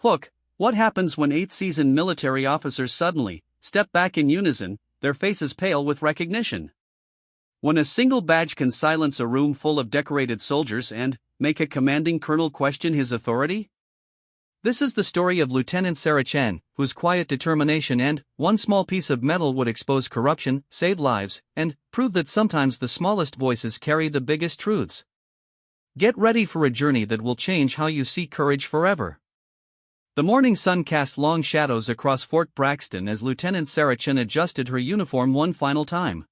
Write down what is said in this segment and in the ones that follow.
Hook, what happens when 8 seasoned military officers suddenly step back in unison, their faces pale with recognition? When a single badge can silence a room full of decorated soldiers and make a commanding colonel question his authority? This is the story of Lieutenant Sarah Chen, whose quiet determination and one small piece of metal would expose corruption, save lives, and prove that sometimes the smallest voices carry the biggest truths. Get ready for a journey that will change how you see courage forever. The morning sun cast long shadows across Fort Braxton as Lieutenant Sarah Chen adjusted her uniform one final time.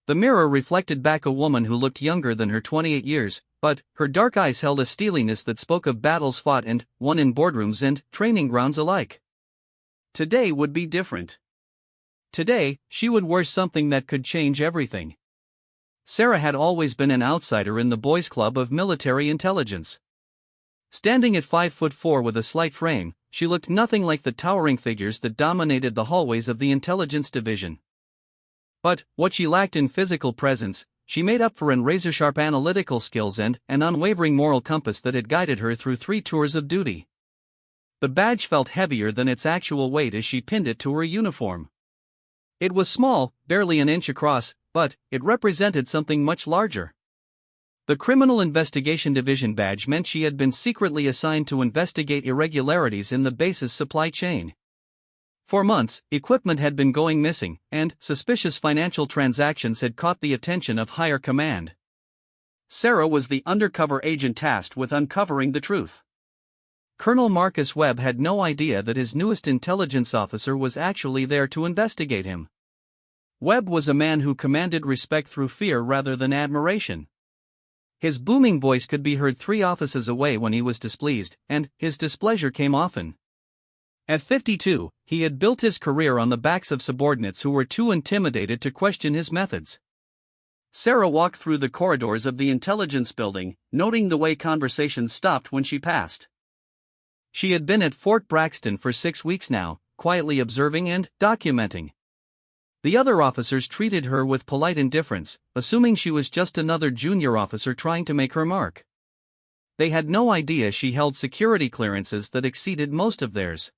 The mirror reflected back a woman who looked younger than her 28 years, but her dark eyes held a steeliness that spoke of battles fought and won in boardrooms and training grounds alike. Today would be different. Today, she would wear something that could change everything. Sarah had always been an outsider in the boys' club of military intelligence. Standing at 5'4" with a slight frame, she looked nothing like the towering figures that dominated the hallways of the intelligence division. But what she lacked in physical presence, she made up for in razor-sharp analytical skills and an unwavering moral compass that had guided her through 3 tours of duty. The badge felt heavier than its actual weight as she pinned it to her uniform. It was small, barely an inch across, but it represented something much larger. The Criminal Investigation Division badge meant she had been secretly assigned to investigate irregularities in the base's supply chain. For months, equipment had been going missing, and suspicious financial transactions had caught the attention of higher command. Sarah was the undercover agent tasked with uncovering the truth. Colonel Marcus Webb had no idea that his newest intelligence officer was actually there to investigate him. Webb was a man who commanded respect through fear rather than admiration. His booming voice could be heard 3 offices away when he was displeased, and his displeasure came often. At 52, he had built his career on the backs of subordinates who were too intimidated to question his methods. Sarah walked through the corridors of the intelligence building, noting the way conversations stopped when she passed. She had been at Fort Braxton for 6 weeks now, quietly observing and documenting. The other officers treated her with polite indifference, assuming she was just another junior officer trying to make her mark. They had no idea she held security clearances that exceeded most of theirs.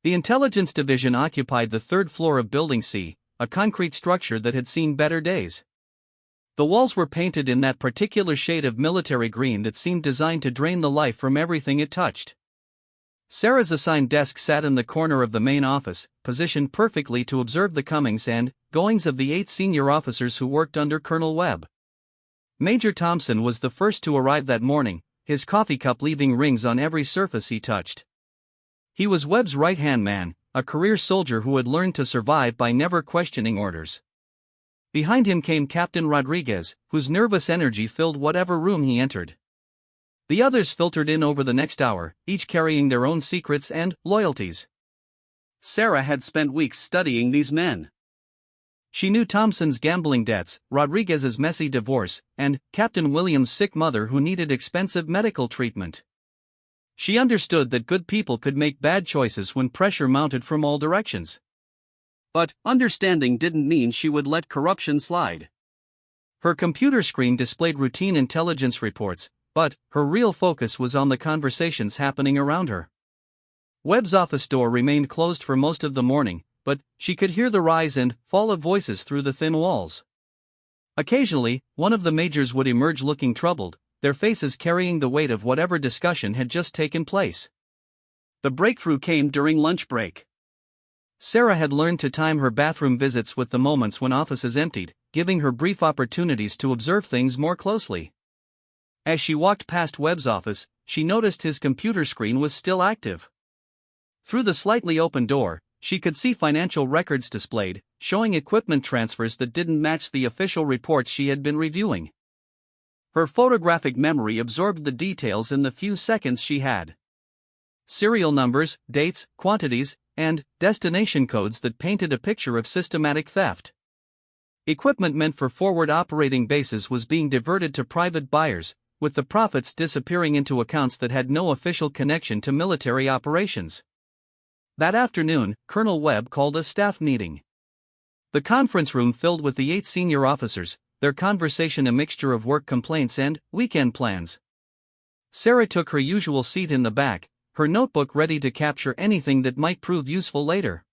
The Intelligence Division occupied the 3rd floor of Building C, a concrete structure that had seen better days. The walls were painted in that particular shade of military green that seemed designed to drain the life from everything it touched. Sarah's assigned desk sat in the corner of the main office, positioned perfectly to observe the comings and goings of the 8 senior officers who worked under Colonel Webb. Major Thompson was the first to arrive that morning, his coffee cup leaving rings on every surface he touched. He was Webb's right-hand man, a career soldier who had learned to survive by never questioning orders. Behind him came Captain Rodriguez, whose nervous energy filled whatever room he entered. The others filtered in over the next hour, each carrying their own secrets and loyalties. Sarah had spent weeks studying these men. She knew Thompson's gambling debts, Rodriguez's messy divorce, and Captain William's sick mother who needed expensive medical treatment. She understood that good people could make bad choices when pressure mounted from all directions. But understanding didn't mean she would let corruption slide. Her computer screen displayed routine intelligence reports, but her real focus was on the conversations happening around her. Webb's office door remained closed for most of the morning, but she could hear the rise and fall of voices through the thin walls. Occasionally, one of the majors would emerge looking troubled, their faces carrying the weight of whatever discussion had just taken place. The breakthrough came during lunch break. Sarah had learned to time her bathroom visits with the moments when offices emptied, giving her brief opportunities to observe things more closely. As she walked past Webb's office, she noticed his computer screen was still active. Through the slightly open door, she could see financial records displayed, showing equipment transfers that didn't match the official reports she had been reviewing. Her photographic memory absorbed the details in the few seconds she had. Serial numbers, dates, quantities, and destination codes that painted a picture of systematic theft. Equipment meant for forward operating bases was being diverted to private buyers, with the profits disappearing into accounts that had no official connection to military operations. That afternoon, Colonel Webb called a staff meeting. The conference room filled with the 8 senior officers, their conversation a mixture of work complaints and weekend plans. Sarah took her usual seat in the back, her notebook ready to capture anything that might prove useful later.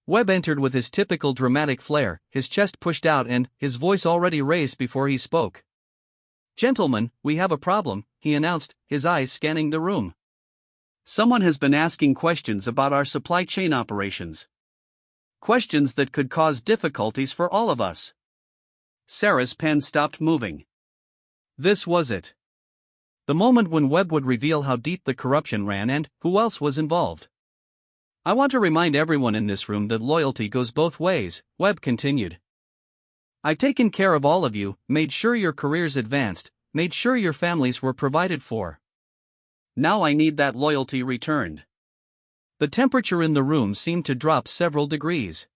Webb entered with his typical dramatic flair, his chest pushed out and his voice already raised before he spoke. "Gentlemen, we have a problem," he announced, his eyes scanning the room. "Someone has been asking questions about our supply chain operations. Questions that could cause difficulties for all of us." Sarah's pen stopped moving. This was it. The moment when Webb would reveal how deep the corruption ran and who else was involved. "I want to remind everyone in this room that loyalty goes both ways," Webb continued. "I've taken care of all of you, made sure your careers advanced, made sure your families were provided for. Now I need that loyalty returned." The temperature in the room seemed to drop several degrees.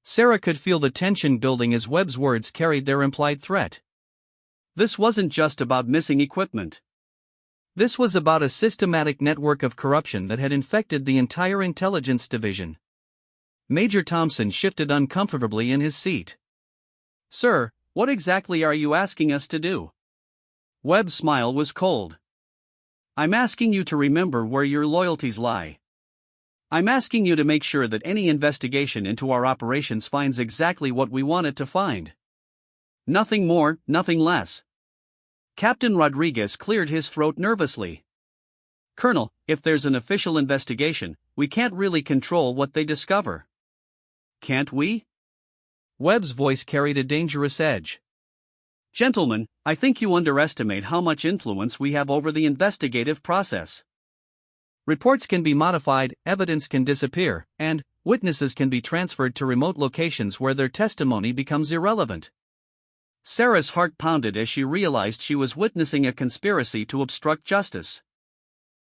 Sarah could feel the tension building as Webb's words carried their implied threat. This wasn't just about missing equipment. This was about a systematic network of corruption that had infected the entire intelligence division. Major Thompson shifted uncomfortably in his seat. "Sir, what exactly are you asking us to do?" Webb's smile was cold. "I'm asking you to remember where your loyalties lie. I'm asking you to make sure that any investigation into our operations finds exactly what we want it to find. Nothing more, nothing less." Captain Rodriguez cleared his throat nervously. "Colonel, if there's an official investigation, we can't really control what they discover." "Can't we?" Webb's voice carried a dangerous edge. "Gentlemen, I think you underestimate how much influence we have over the investigative process. Reports can be modified, evidence can disappear, and witnesses can be transferred to remote locations where their testimony becomes irrelevant." Sarah's heart pounded as she realized she was witnessing a conspiracy to obstruct justice.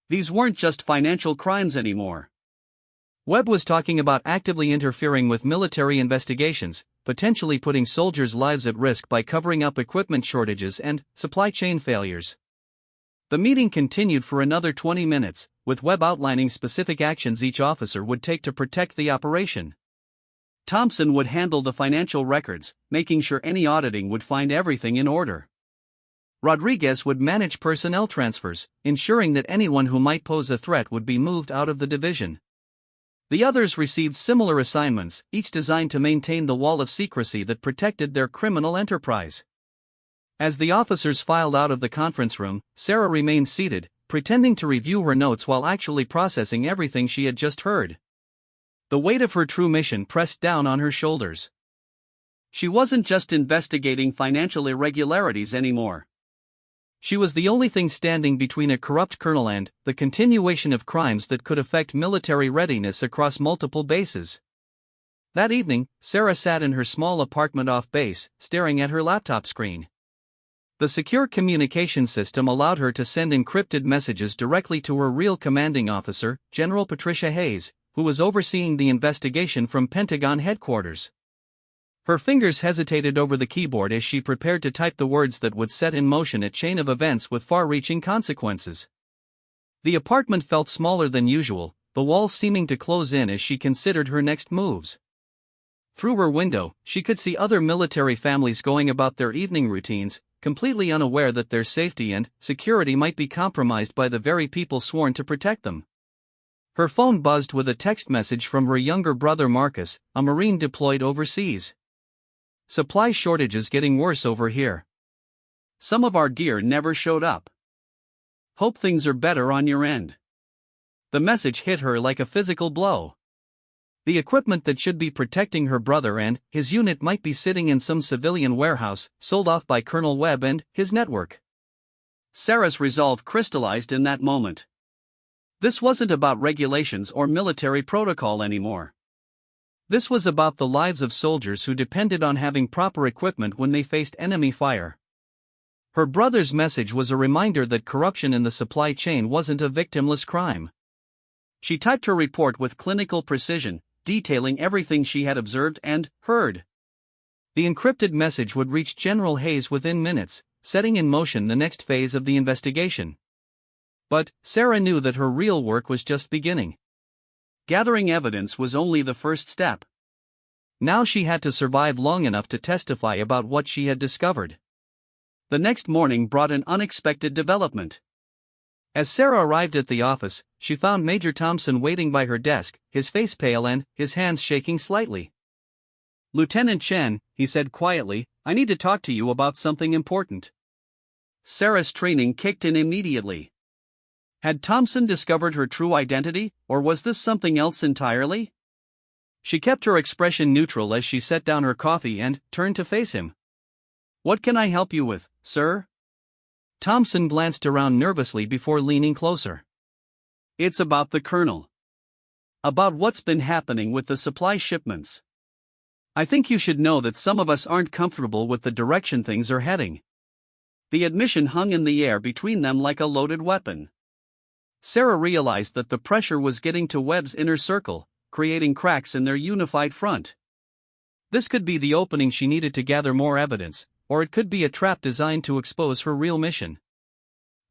These weren't just financial crimes anymore. Webb was talking about actively interfering with military investigations, potentially putting soldiers' lives at risk by covering up equipment shortages and supply chain failures. The meeting continued for another 20 minutes, with Webb outlining specific actions each officer would take to protect the operation. Thompson would handle the financial records, making sure any auditing would find everything in order. Rodriguez would manage personnel transfers, ensuring that anyone who might pose a threat would be moved out of the division. The others received similar assignments, each designed to maintain the wall of secrecy that protected their criminal enterprise. As the officers filed out of the conference room, Sarah remained seated, pretending to review her notes while actually processing everything she had just heard. The weight of her true mission pressed down on her shoulders. She wasn't just investigating financial irregularities anymore. She was the only thing standing between a corrupt colonel and the continuation of crimes that could affect military readiness across multiple bases. That evening, Sarah sat in her small apartment off base, staring at her laptop screen. The secure communication system allowed her to send encrypted messages directly to her real commanding officer, General Patricia Hayes, who was overseeing the investigation from Pentagon headquarters. Her fingers hesitated over the keyboard as she prepared to type the words that would set in motion a chain of events with far-reaching consequences. The apartment felt smaller than usual, the walls seeming to close in as she considered her next moves. Through her window, she could see other military families going about their evening routines, completely unaware that their safety and security might be compromised by the very people sworn to protect them. Her phone buzzed with a text message from her younger brother Marcus, a Marine deployed overseas. "Supply shortages getting worse over here. Some of our gear never showed up. Hope things are better on your end." The message hit her like a physical blow. The equipment that should be protecting her brother and his unit might be sitting in some civilian warehouse, sold off by Colonel Webb and his network. Sarah's resolve crystallized in that moment. This wasn't about regulations or military protocol anymore. This was about the lives of soldiers who depended on having proper equipment when they faced enemy fire. Her brother's message was a reminder that corruption in the supply chain wasn't a victimless crime. She typed her report with clinical precision, detailing everything she had observed and heard. The encrypted message would reach General Hayes within minutes, setting in motion the next phase of the investigation. But Sarah knew that her real work was just beginning. Gathering evidence was only the first step. Now she had to survive long enough to testify about what she had discovered. The next morning brought an unexpected development. As Sarah arrived at the office, she found Major Thompson waiting by her desk, his face pale and his hands shaking slightly. "Lieutenant Chen," he said quietly, "I need to talk to you about something important." Sarah's training kicked in immediately. Had Thompson discovered her true identity, or was this something else entirely? She kept her expression neutral as she set down her coffee and turned to face him. "What can I help you with, sir?" Thompson glanced around nervously before leaning closer. "It's about the Colonel. About what's been happening with the supply shipments. I think you should know that some of us aren't comfortable with the direction things are heading." The admission hung in the air between them like a loaded weapon. Sarah realized that the pressure was getting to Webb's inner circle, creating cracks in their unified front. This could be the opening she needed to gather more evidence, or it could be a trap designed to expose her real mission.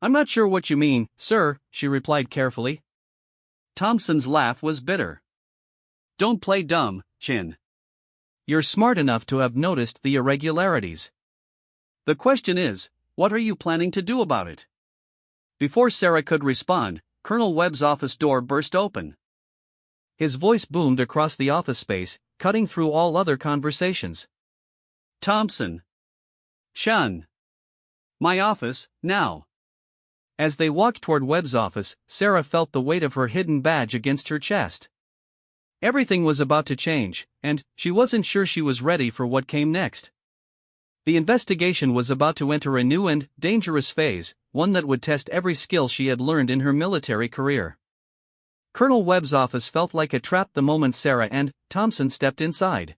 "I'm not sure what you mean, sir," she replied carefully. Thompson's laugh was bitter. "Don't play dumb, Chin. You're smart enough to have noticed the irregularities. The question is, what are you planning to do about it?" Before Sarah could respond, Colonel Webb's office door burst open. His voice boomed across the office space, cutting through all other conversations. "Thompson. Shun. My office, now." As they walked toward Webb's office, Sarah felt the weight of her hidden badge against her chest. Everything was about to change, and she wasn't sure she was ready for what came next. The investigation was about to enter a new and dangerous phase, one that would test every skill she had learned in her military career. Colonel Webb's office felt like a trap the moment Sarah and Thompson stepped inside.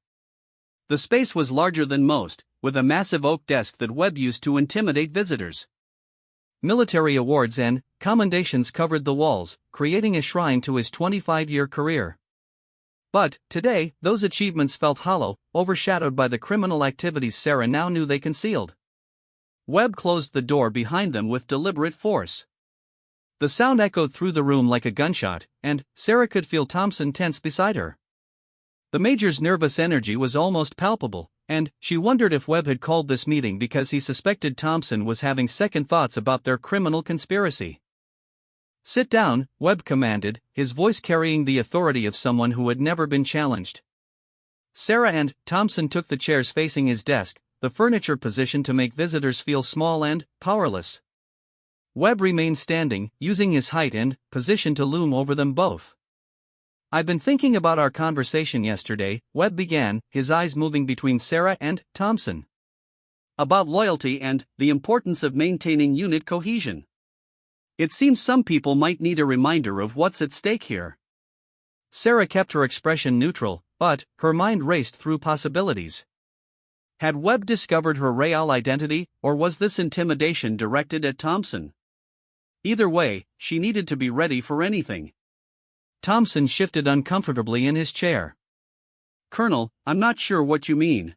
The space was larger than most, with a massive oak desk that Webb used to intimidate visitors. Military awards and commendations covered the walls, creating a shrine to his 25-year career. But, today, those achievements felt hollow, overshadowed by the criminal activities Sarah now knew they concealed. Webb closed the door behind them with deliberate force. The sound echoed through the room like a gunshot, and Sarah could feel Thompson tense beside her. The Major's nervous energy was almost palpable, and she wondered if Webb had called this meeting because he suspected Thompson was having second thoughts about their criminal conspiracy. "Sit down," Webb commanded, his voice carrying the authority of someone who had never been challenged. Sarah and Thompson took the chairs facing his desk, the furniture positioned to make visitors feel small and powerless. Webb remained standing, using his height and position to loom over them both. "I've been thinking about our conversation yesterday," Webb began, his eyes moving between Sarah and Thompson. "About loyalty and the importance of maintaining unit cohesion. It seems some people might need a reminder of what's at stake here." Sarah kept her expression neutral, but her mind raced through possibilities. Had Webb discovered her real identity, or was this intimidation directed at Thompson? Either way, she needed to be ready for anything. Thompson shifted uncomfortably in his chair. "Colonel, I'm not sure what you mean.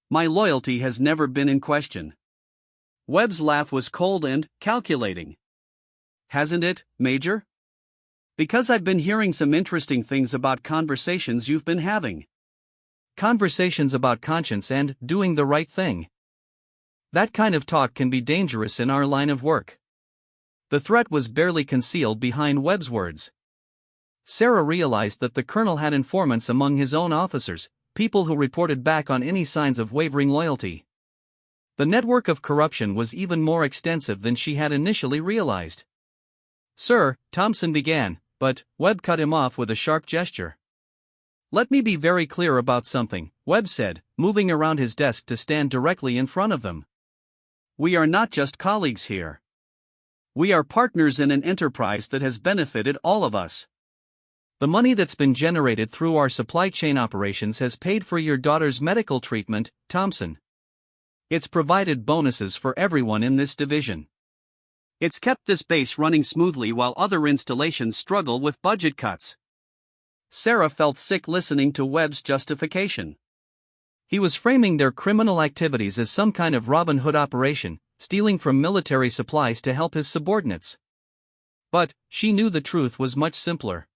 My loyalty has never been in question." Webb's laugh was cold and calculating. "Hasn't it, Major? Because I've been hearing some interesting things about conversations you've been having." "Conversations about conscience and doing the right thing. That kind of talk can be dangerous in our line of work." The threat was barely concealed behind Webb's words. Sarah realized that the colonel had informants among his own officers, people who reported back on any signs of wavering loyalty. The network of corruption was even more extensive than she had initially realized. "Sir," Thompson began, but Webb cut him off with a sharp gesture. "Let me be very clear about something," Webb said, moving around his desk to stand directly in front of them. "We are not just colleagues here. We are partners in an enterprise that has benefited all of us. The money that's been generated through our supply chain operations has paid for your daughter's medical treatment, Thompson. It's provided bonuses for everyone in this division. It's kept this base running smoothly while other installations struggle with budget cuts." Sarah felt sick listening to Webb's justification. He was framing their criminal activities as some kind of Robin Hood operation, stealing from military supplies to help his subordinates. But she knew the truth was much simpler.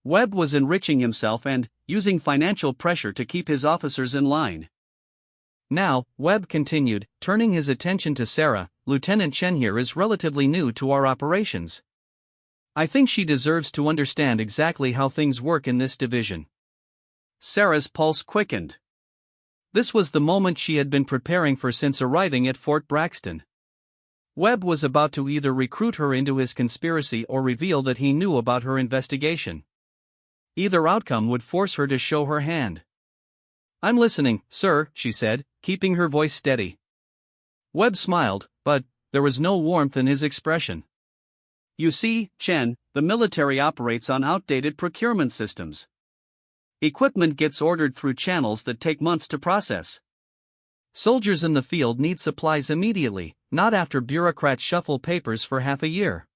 Webb was enriching himself and using financial pressure to keep his officers in line. Now, Webb continued, turning his attention to Sarah, Lieutenant Chen here is relatively new to our operations. I think she deserves to understand exactly how things work in this division. Sarah's pulse quickened. This was the moment she had been preparing for since arriving at Fort Braxton. Webb was about to either recruit her into his conspiracy or reveal that he knew about her investigation. Either outcome would force her to show her hand. I'm listening, sir, she said, keeping her voice steady. Webb smiled, but there was no warmth in his expression. You see, Chen, the military operates on outdated procurement systems. Equipment gets ordered through channels that take months to process. Soldiers in the field need supplies immediately, not after bureaucrats shuffle papers for half a year.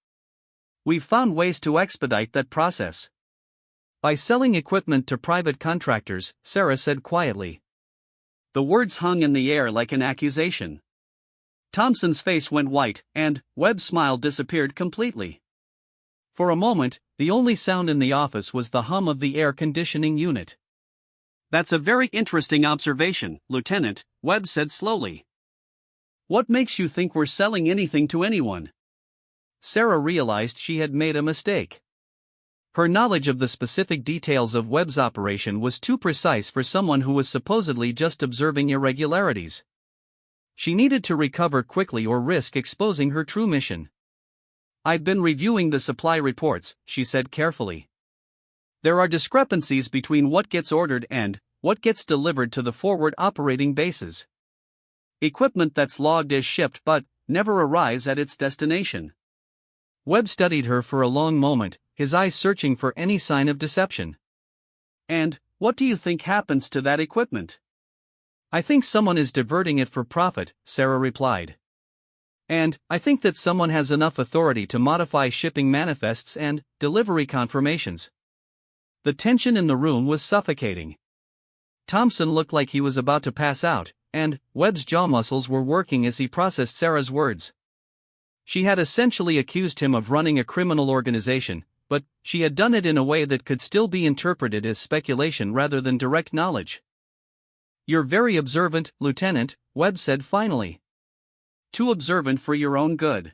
We've found ways to expedite that process. By selling equipment to private contractors, Sarah said quietly. The words hung in the air like an accusation. Thompson's face went white, and Webb's smile disappeared completely. For a moment, the only sound in the office was the hum of the air conditioning unit. That's a very interesting observation, Lieutenant, Webb said slowly. What makes you think we're selling anything to anyone? Sarah realized she had made a mistake. Her knowledge of the specific details of Webb's operation was too precise for someone who was supposedly just observing irregularities. She needed to recover quickly or risk exposing her true mission. I've been reviewing the supply reports, she said carefully. There are discrepancies between what gets ordered and what gets delivered to the forward operating bases. Equipment that's logged as shipped but never arrives at its destination. Webb studied her for a long moment, his eyes searching for any sign of deception. And what do you think happens to that equipment? I think someone is diverting it for profit, Sarah replied. And I think that someone has enough authority to modify shipping manifests and delivery confirmations. The tension in the room was suffocating. Thompson looked like he was about to pass out, and Webb's jaw muscles were working as he processed Sarah's words. She had essentially accused him of running a criminal organization, but she had done it in a way that could still be interpreted as speculation rather than direct knowledge. You're very observant, Lieutenant, Webb said finally. Too observant for your own good.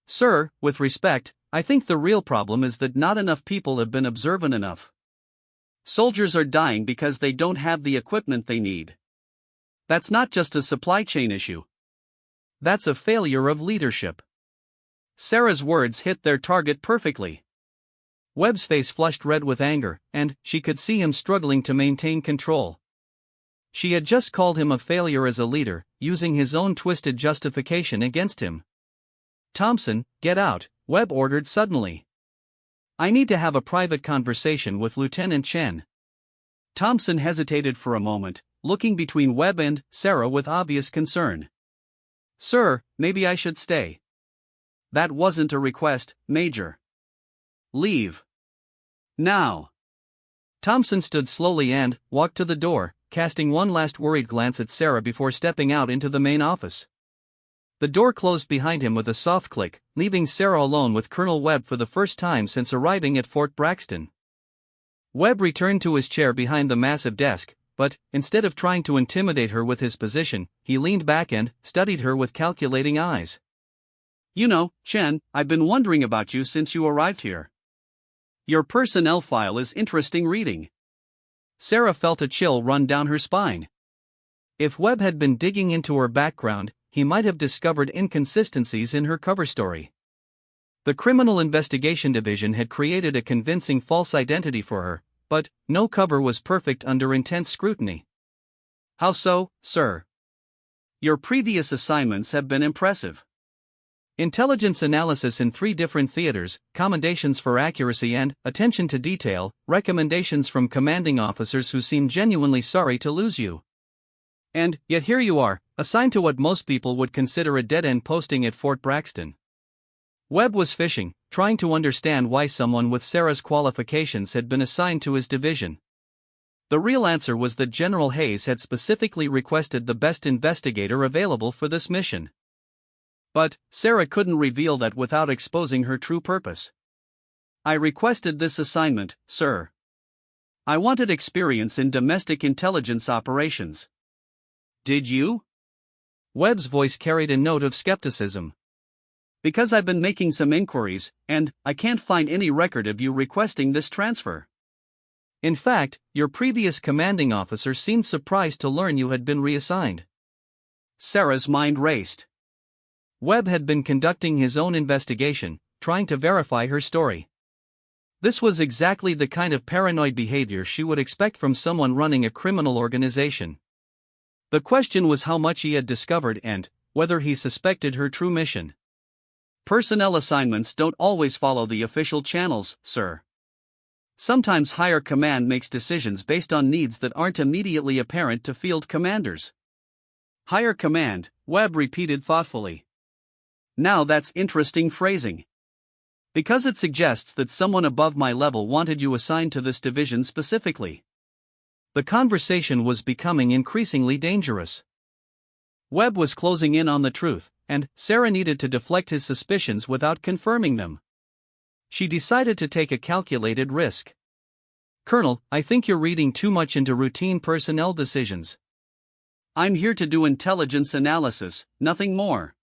Sir, with respect, I think the real problem is that not enough people have been observant enough. Soldiers are dying because they don't have the equipment they need. That's not just a supply chain issue. That's a failure of leadership. Sarah's words hit their target perfectly. Webb's face flushed red with anger, and she could see him struggling to maintain control. She had just called him a failure as a leader, using his own twisted justification against him. Thompson, get out, Webb ordered suddenly. I need to have a private conversation with Lieutenant Chen. Thompson hesitated for a moment, looking between Webb and Sarah with obvious concern. Sir, maybe I should stay. That wasn't a request, Major. Leave. Now. Thompson stood slowly and walked to the door, casting one last worried glance at Sarah before stepping out into the main office. The door closed behind him with a soft click, leaving Sarah alone with Colonel Webb for the first time since arriving at Fort Braxton. Webb returned to his chair behind the massive desk, but instead of trying to intimidate her with his position, he leaned back and studied her with calculating eyes. You know, Chen, I've been wondering about you since you arrived here. Your personnel file is interesting reading. Sarah felt a chill run down her spine. If Webb had been digging into her background, he might have discovered inconsistencies in her cover story. The Criminal Investigation Division had created a convincing false identity for her, but no cover was perfect under intense scrutiny. How so, sir? Your previous assignments have been impressive. Intelligence analysis in 3 different theaters, commendations for accuracy and attention to detail, recommendations from commanding officers who seem genuinely sorry to lose you. And yet here you are, assigned to what most people would consider a dead-end posting at Fort Braxton. Webb was fishing, trying to understand why someone with Sarah's qualifications had been assigned to his division. The real answer was that General Hayes had specifically requested the best investigator available for this mission. But Sarah couldn't reveal that without exposing her true purpose. I requested this assignment, sir. I wanted experience in domestic intelligence operations. Did you? Webb's voice carried a note of skepticism. Because I've been making some inquiries, and I can't find any record of you requesting this transfer. In fact, your previous commanding officer seemed surprised to learn you had been reassigned. Sarah's mind raced. Webb had been conducting his own investigation, trying to verify her story. This was exactly the kind of paranoid behavior she would expect from someone running a criminal organization. The question was how much he had discovered and whether he suspected her true mission. Personnel assignments don't always follow the official channels, sir. Sometimes higher command makes decisions based on needs that aren't immediately apparent to field commanders. Higher command, Webb repeated thoughtfully. Now that's interesting phrasing. Because it suggests that someone above my level wanted you assigned to this division specifically. The conversation was becoming increasingly dangerous. Webb was closing in on the truth, and Sarah needed to deflect his suspicions without confirming them. She decided to take a calculated risk. Colonel, I think you're reading too much into routine personnel decisions. I'm here to do intelligence analysis, nothing more.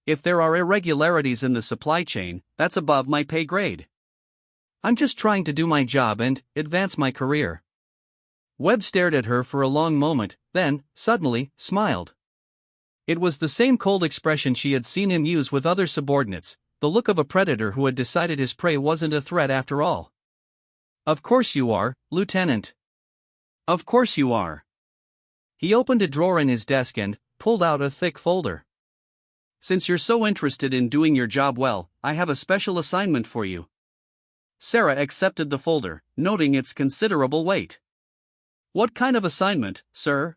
If there are irregularities in the supply chain, that's above my pay grade. I'm just trying to do my job and advance my career. Webb stared at her for a long moment, then, suddenly, smiled. It was the same cold expression she had seen him use with other subordinates, the look of a predator who had decided his prey wasn't a threat after all. Of course you are, Lieutenant. Of course you are. He opened a drawer in his desk and pulled out a thick folder. Since you're so interested in doing your job well, I have a special assignment for you. Sarah accepted the folder, noting its considerable weight. What kind of assignment, sir?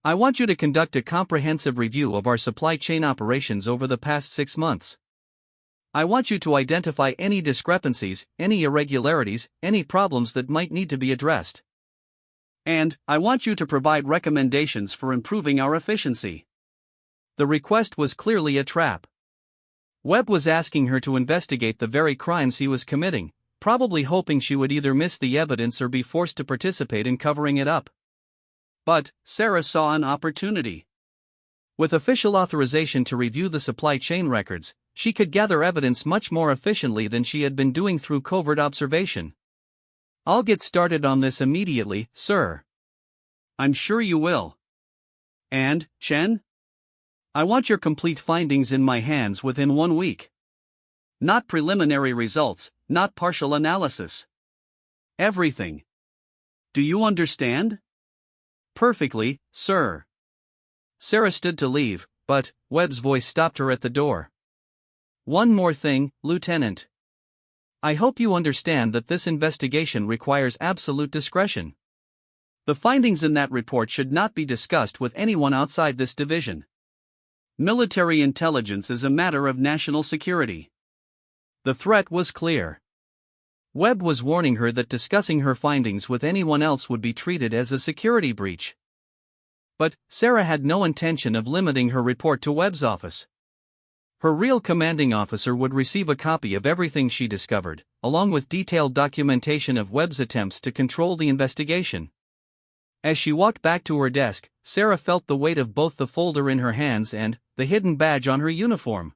I want you to conduct a comprehensive review of our supply chain operations over the past 6 months. I want you to identify any discrepancies, any irregularities, any problems that might need to be addressed. And I want you to provide recommendations for improving our efficiency. The request was clearly a trap. Webb was asking her to investigate the very crimes he was committing, probably hoping she would either miss the evidence or be forced to participate in covering it up. But Sarah saw an opportunity. With official authorization to review the supply chain records, she could gather evidence much more efficiently than she had been doing through covert observation. I'll get started on this immediately, sir. I'm sure you will. And, Chen? I want your complete findings in my hands within 1 week. Not preliminary results, not partial analysis. Everything. Do you understand? Perfectly, sir. Sarah stood to leave, but Webb's voice stopped her at the door. One more thing, Lieutenant. I hope you understand that this investigation requires absolute discretion. The findings in that report should not be discussed with anyone outside this division. Military intelligence is a matter of national security. The threat was clear. Webb was warning her that discussing her findings with anyone else would be treated as a security breach. But Sarah had no intention of limiting her report to Webb's office. Her real commanding officer would receive a copy of everything she discovered, along with detailed documentation of Webb's attempts to control the investigation. As she walked back to her desk, Sarah felt the weight of both the folder in her hands and the hidden badge on her uniform.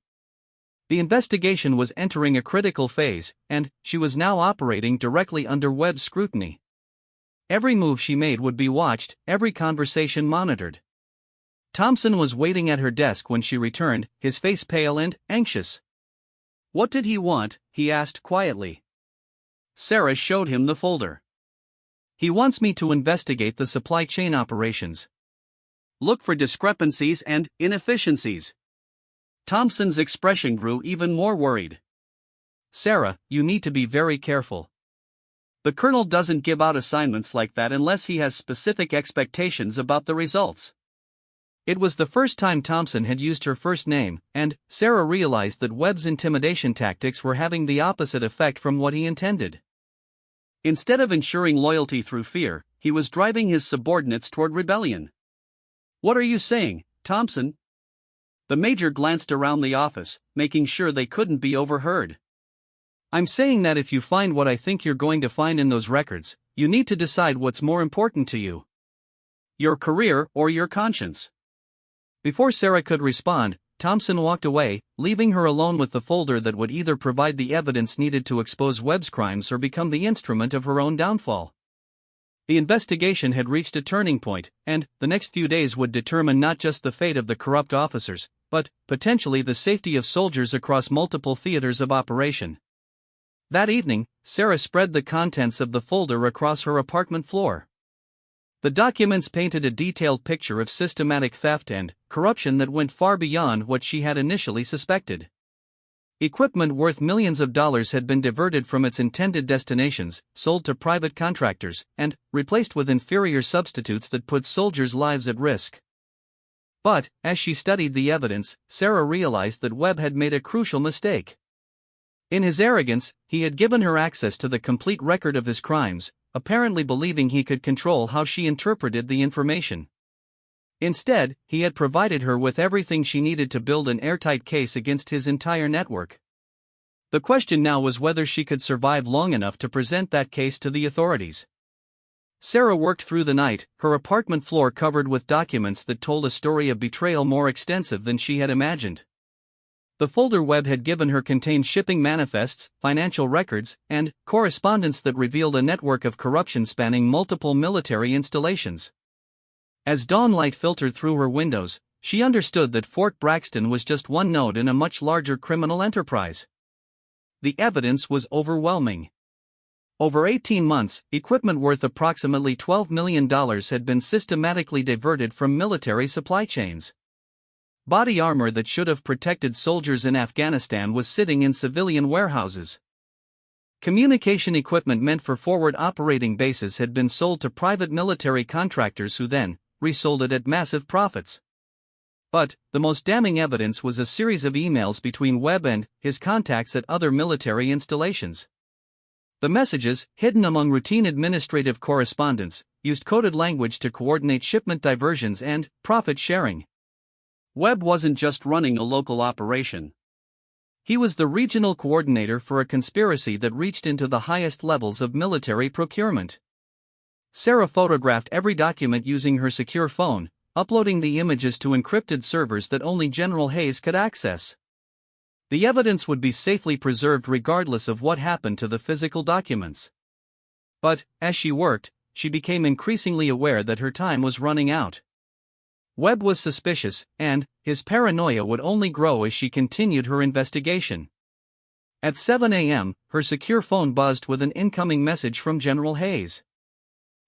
The investigation was entering a critical phase, and she was now operating directly under Webb's scrutiny. Every move she made would be watched, every conversation monitored. Thompson was waiting at her desk when she returned, his face pale and anxious. What did he want? He asked quietly. Sarah showed him the folder. He wants me to investigate the supply chain operations. Look for discrepancies and inefficiencies. Thompson's expression grew even more worried. Sarah, you need to be very careful. The colonel doesn't give out assignments like that unless he has specific expectations about the results. It was the first time Thompson had used her first name, and Sarah realized that Webb's intimidation tactics were having the opposite effect from what he intended. Instead of ensuring loyalty through fear, he was driving his subordinates toward rebellion. What are you saying, Thompson? The major glanced around the office, making sure they couldn't be overheard. I'm saying that if you find what I think you're going to find in those records, you need to decide what's more important to you. your career or your conscience? Before Sarah could respond, Thompson walked away, leaving her alone with the folder that would either provide the evidence needed to expose Webb's crimes or become the instrument of her own downfall. The investigation had reached a turning point, and the next few days would determine not just the fate of the corrupt officers, but, potentially, the safety of soldiers across multiple theaters of operation. That evening, Sarah spread the contents of the folder across her apartment floor. The documents painted a detailed picture of systematic theft and corruption that went far beyond what she had initially suspected. Equipment worth millions of dollars had been diverted from its intended destinations, sold to private contractors, and replaced with inferior substitutes that put soldiers' lives at risk. But, as she studied the evidence, Sarah realized that Webb had made a crucial mistake. In his arrogance, he had given her access to the complete record of his crimes, apparently believing he could control how she interpreted the information. Instead, he had provided her with everything she needed to build an airtight case against his entire network. The question now was whether she could survive long enough to present that case to the authorities. Sarah worked through the night, her apartment floor covered with documents that told a story of betrayal more extensive than she had imagined. The folder Webb had given her contained shipping manifests, financial records, and correspondence that revealed a network of corruption spanning multiple military installations. As dawnlight filtered through her windows, she understood that Fort Braxton was just one node in a much larger criminal enterprise. The evidence was overwhelming. Over 18 months, equipment worth approximately $12 million had been systematically diverted from military supply chains. Body armor that should have protected soldiers in Afghanistan was sitting in civilian warehouses. Communication equipment meant for forward operating bases had been sold to private military contractors who then resold it at massive profits. But the most damning evidence was a series of emails between Webb and his contacts at other military installations. The messages, hidden among routine administrative correspondence, used coded language to coordinate shipment diversions and profit sharing. Webb wasn't just running a local operation. He was the regional coordinator for a conspiracy that reached into the highest levels of military procurement. Sarah photographed every document using her secure phone, uploading the images to encrypted servers that only General Hayes could access. The evidence would be safely preserved regardless of what happened to the physical documents. But, as she worked, she became increasingly aware that her time was running out. Webb was suspicious, and his paranoia would only grow as she continued her investigation. At 7 a.m., her secure phone buzzed with an incoming message from General Hayes.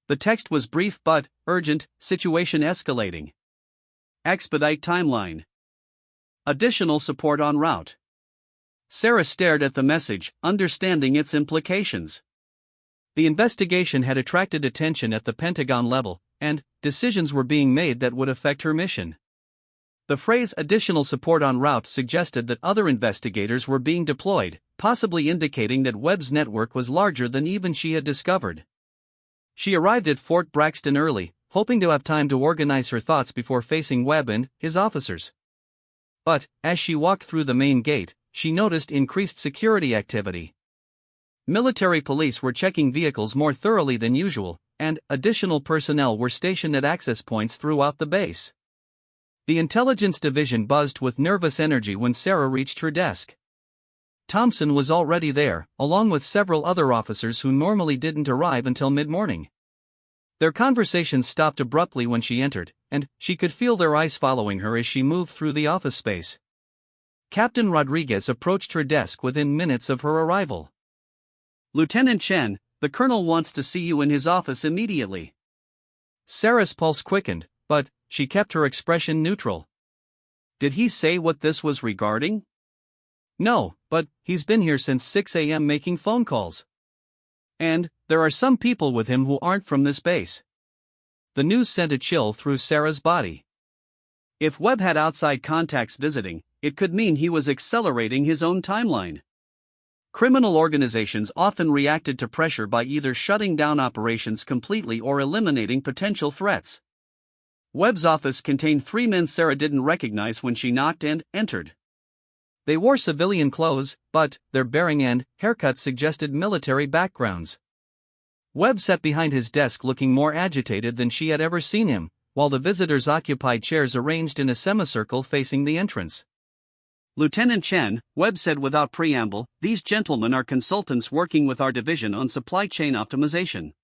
The text was brief but urgent: situation escalating. Expedite timeline. Additional support en route. Sarah stared at the message, understanding its implications. The investigation had attracted attention at the Pentagon level, and decisions were being made that would affect her mission. The phrase additional support en route suggested that other investigators were being deployed, possibly indicating that Webb's network was larger than even she had discovered. She arrived at Fort Braxton early, hoping to have time to organize her thoughts before facing Webb and his officers. But, as she walked through the main gate, she noticed increased security activity. Military police were checking vehicles more thoroughly than usual, and additional personnel were stationed at access points throughout the base. The intelligence division buzzed with nervous energy when Sarah reached her desk. Thompson was already there, along with several other officers who normally didn't arrive until mid-morning. Their conversations stopped abruptly when she entered, and she could feel their eyes following her as she moved through the office space. Captain Rodriguez approached her desk within minutes of her arrival. "Lieutenant Chen, the colonel wants to see you in his office immediately." Sarah's pulse quickened, but she kept her expression neutral. Did he say what this was regarding? No, but he's been here since 6 a.m. making phone calls. And there are some people with him who aren't from this base. The news sent a chill through Sarah's body. If Webb had outside contacts visiting, it could mean he was accelerating his own timeline. Criminal organizations often reacted to pressure by either shutting down operations completely or eliminating potential threats. Webb's office contained 3 men Sarah didn't recognize when she knocked and entered. They wore civilian clothes, but their bearing and haircuts suggested military backgrounds. Webb sat behind his desk looking more agitated than she had ever seen him, while the visitors occupied chairs arranged in a semicircle facing the entrance. "Lieutenant Chen," Webb said without preamble, "these gentlemen are consultants working with our division on supply chain optimization.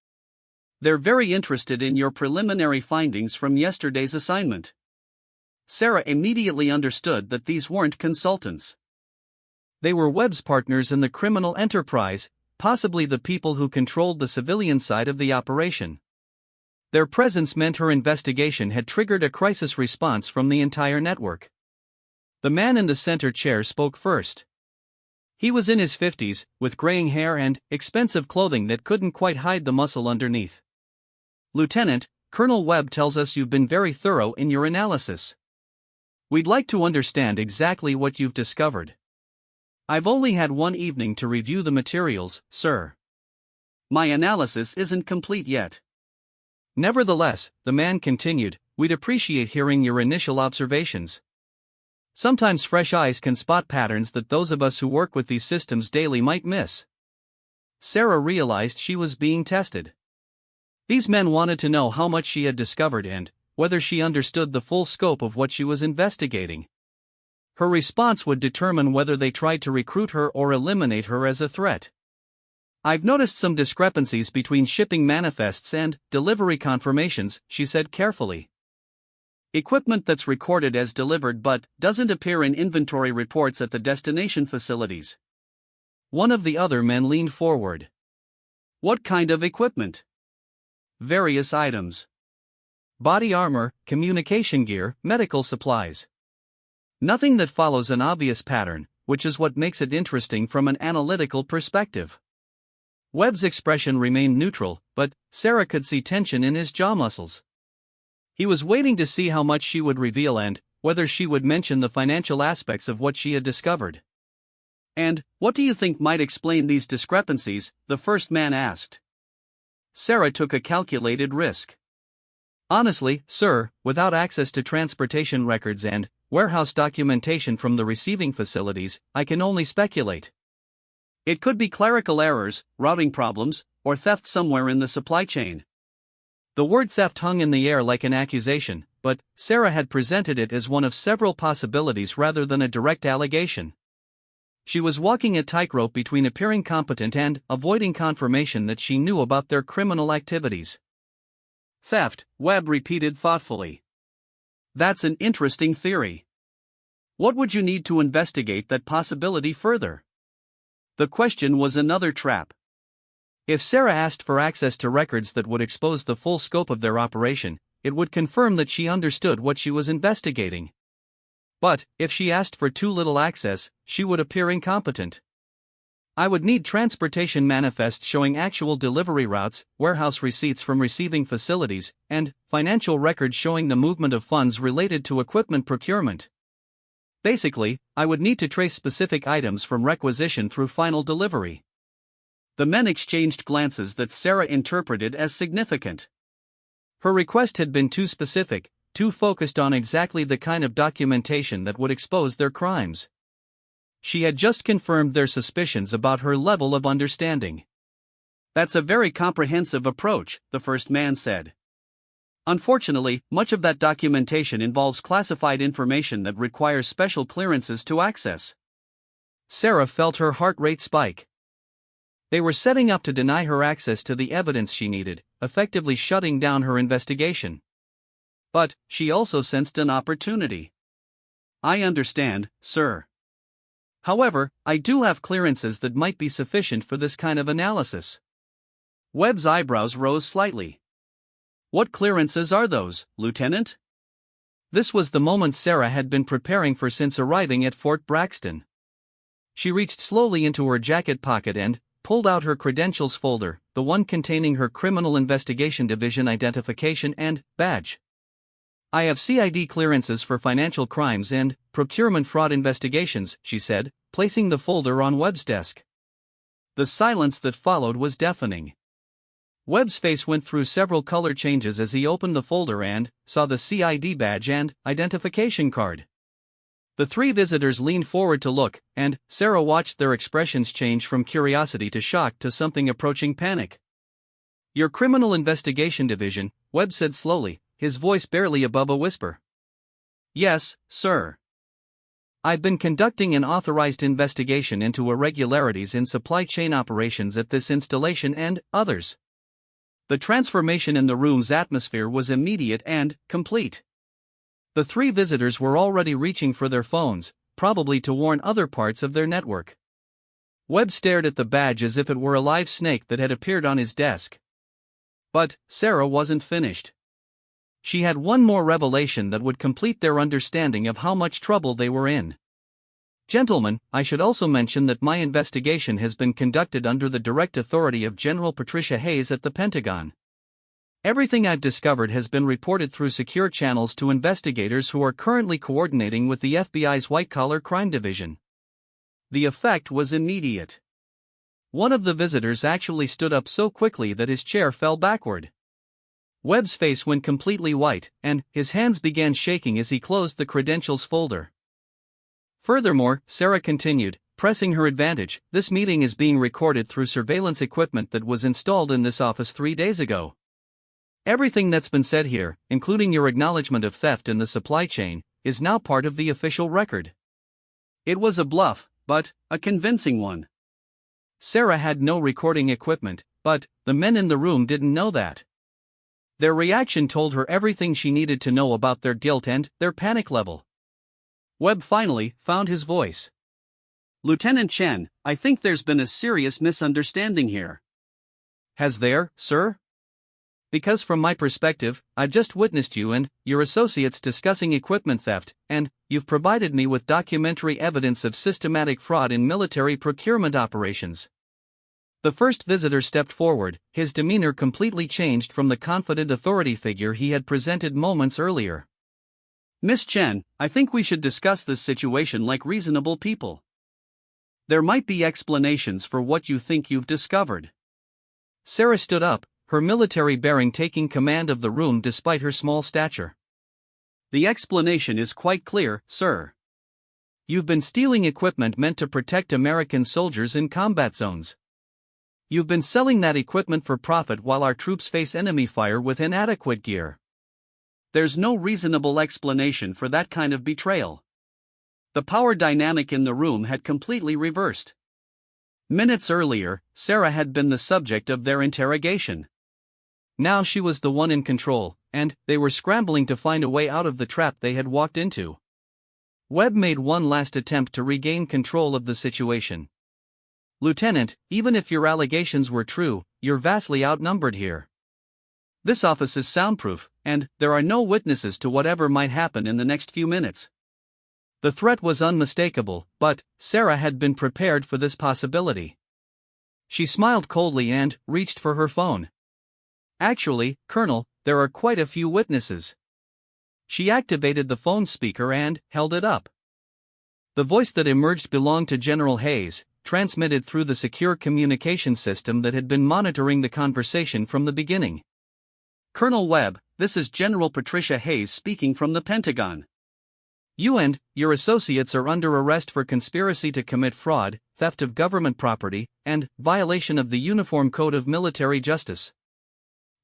They're very interested in your preliminary findings from yesterday's assignment." Sarah immediately understood that these weren't consultants. They were Webb's partners in the criminal enterprise, possibly the people who controlled the civilian side of the operation. Their presence meant her investigation had triggered a crisis response from the entire network. The man in the center chair spoke first. He was in his 50s, with graying hair and expensive clothing that couldn't quite hide the muscle underneath. "Lieutenant, Colonel Webb tells us you've been very thorough in your analysis. We'd like to understand exactly what you've discovered." "I've only had one evening to review the materials, sir. My analysis isn't complete yet." "Nevertheless," the man continued, "we'd appreciate hearing your initial observations. Sometimes fresh eyes can spot patterns that those of us who work with these systems daily might miss." Sarah realized she was being tested. These men wanted to know how much she had discovered and whether she understood the full scope of what she was investigating. Her response would determine whether they tried to recruit her or eliminate her as a threat. "I've noticed some discrepancies between shipping manifests and delivery confirmations," she said carefully. "Equipment that's recorded as delivered but doesn't appear in inventory reports at the destination facilities." One of the other men leaned forward. "What kind of equipment?" "Various items. Body armor, communication gear, medical supplies. Nothing that follows an obvious pattern, which is what makes it interesting from an analytical perspective." Webb's expression remained neutral, but Sarah could see tension in his jaw muscles. He was waiting to see how much she would reveal and whether she would mention the financial aspects of what she had discovered. "And what do you think might explain these discrepancies?" the first man asked. Sarah took a calculated risk. "Honestly, sir, without access to transportation records and warehouse documentation from the receiving facilities, I can only speculate. It could be clerical errors, routing problems, or theft somewhere in the supply chain." The word theft hung in the air like an accusation, but Sarah had presented it as one of several possibilities rather than a direct allegation. She was walking a tightrope between appearing competent and avoiding confirmation that she knew about their criminal activities. "Theft," Webb repeated thoughtfully. "That's an interesting theory. What would you need to investigate that possibility further?" The question was another trap. If Sarah asked for access to records that would expose the full scope of their operation, it would confirm that she understood what she was investigating. But if she asked for too little access, she would appear incompetent. "I would need transportation manifests showing actual delivery routes, warehouse receipts from receiving facilities, and financial records showing the movement of funds related to equipment procurement. Basically, I would need to trace specific items from requisition through final delivery." The men exchanged glances that Sarah interpreted as significant. Her request had been too specific, too focused on exactly the kind of documentation that would expose their crimes. She had just confirmed their suspicions about her level of understanding. "That's a very comprehensive approach," the first man said. "Unfortunately, much of that documentation involves classified information that requires special clearances to access." Sarah felt her heart rate spike. They were setting up to deny her access to the evidence she needed, effectively shutting down her investigation. But she also sensed an opportunity. "I understand, sir. However, I do have clearances that might be sufficient for this kind of analysis." Webb's eyebrows rose slightly. "What clearances are those, Lieutenant?" This was the moment Sarah had been preparing for since arriving at Fort Braxton. She reached slowly into her jacket pocket and pulled out her credentials folder, the one containing her Criminal Investigation Division identification and badge. "I have CID clearances for financial crimes and procurement fraud investigations," she said, placing the folder on Webb's desk. The silence that followed was deafening. Webb's face went through several color changes as he opened the folder and saw the CID badge and identification card. The three visitors leaned forward to look, and Sarah watched their expressions change from curiosity to shock to something approaching panic. "Your Criminal Investigation Division," Webb said slowly, his voice barely above a whisper. "Yes, sir. I've been conducting an authorized investigation into irregularities in supply chain operations at this installation and others." The transformation in the room's atmosphere was immediate and complete. The three visitors were already reaching for their phones, probably to warn other parts of their network. Webb stared at the badge as if it were a live snake that had appeared on his desk. But Sarah wasn't finished. She had one more revelation that would complete their understanding of how much trouble they were in. "Gentlemen, I should also mention that my investigation has been conducted under the direct authority of General Patricia Hayes at the Pentagon. Everything I've discovered has been reported through secure channels to investigators who are currently coordinating with the FBI's white-collar crime division." The effect was immediate. One of the visitors actually stood up so quickly that his chair fell backward. Webb's face went completely white, and his hands began shaking as he closed the credentials folder. "Furthermore," Sarah continued, pressing her advantage, "this meeting is being recorded through surveillance equipment that was installed in this office 3 days ago. Everything that's been said here, including your acknowledgement of theft in the supply chain, is now part of the official record." It was a bluff, but a convincing one. Sarah had no recording equipment, but the men in the room didn't know that. Their reaction told her everything she needed to know about their guilt and their panic level. Webb finally found his voice. "Lieutenant Chen, I think there's been a serious misunderstanding here." "Has there, sir? Because from my perspective, I've just witnessed you and your associates discussing equipment theft, and you've provided me with documentary evidence of systematic fraud in military procurement operations." The first visitor stepped forward, his demeanor completely changed from the confident authority figure he had presented moments earlier. "Miss Chen, I think we should discuss this situation like reasonable people. There might be explanations for what you think you've discovered." Sarah stood up, her military bearing taking command of the room despite her small stature. "The explanation is quite clear, sir. You've been stealing equipment meant to protect American soldiers in combat zones. You've been selling that equipment for profit while our troops face enemy fire with inadequate gear. There's no reasonable explanation for that kind of betrayal." The power dynamic in the room had completely reversed. Minutes earlier, Sarah had been the subject of their interrogation. Now she was the one in control, and they were scrambling to find a way out of the trap they had walked into. Webb made one last attempt to regain control of the situation. "Lieutenant, even if your allegations were true, you're vastly outnumbered here. This office is soundproof, and there are no witnesses to whatever might happen in the next few minutes." The threat was unmistakable, but Sarah had been prepared for this possibility. She smiled coldly and reached for her phone. "Actually, Colonel, there are quite a few witnesses." She activated the phone speaker and held it up. The voice that emerged belonged to General Hayes, transmitted through the secure communication system that had been monitoring the conversation from the beginning. "Colonel Webb, this is General Patricia Hayes speaking from the Pentagon. You and your associates are under arrest for conspiracy to commit fraud, theft of government property, and violation of the Uniform Code of Military Justice.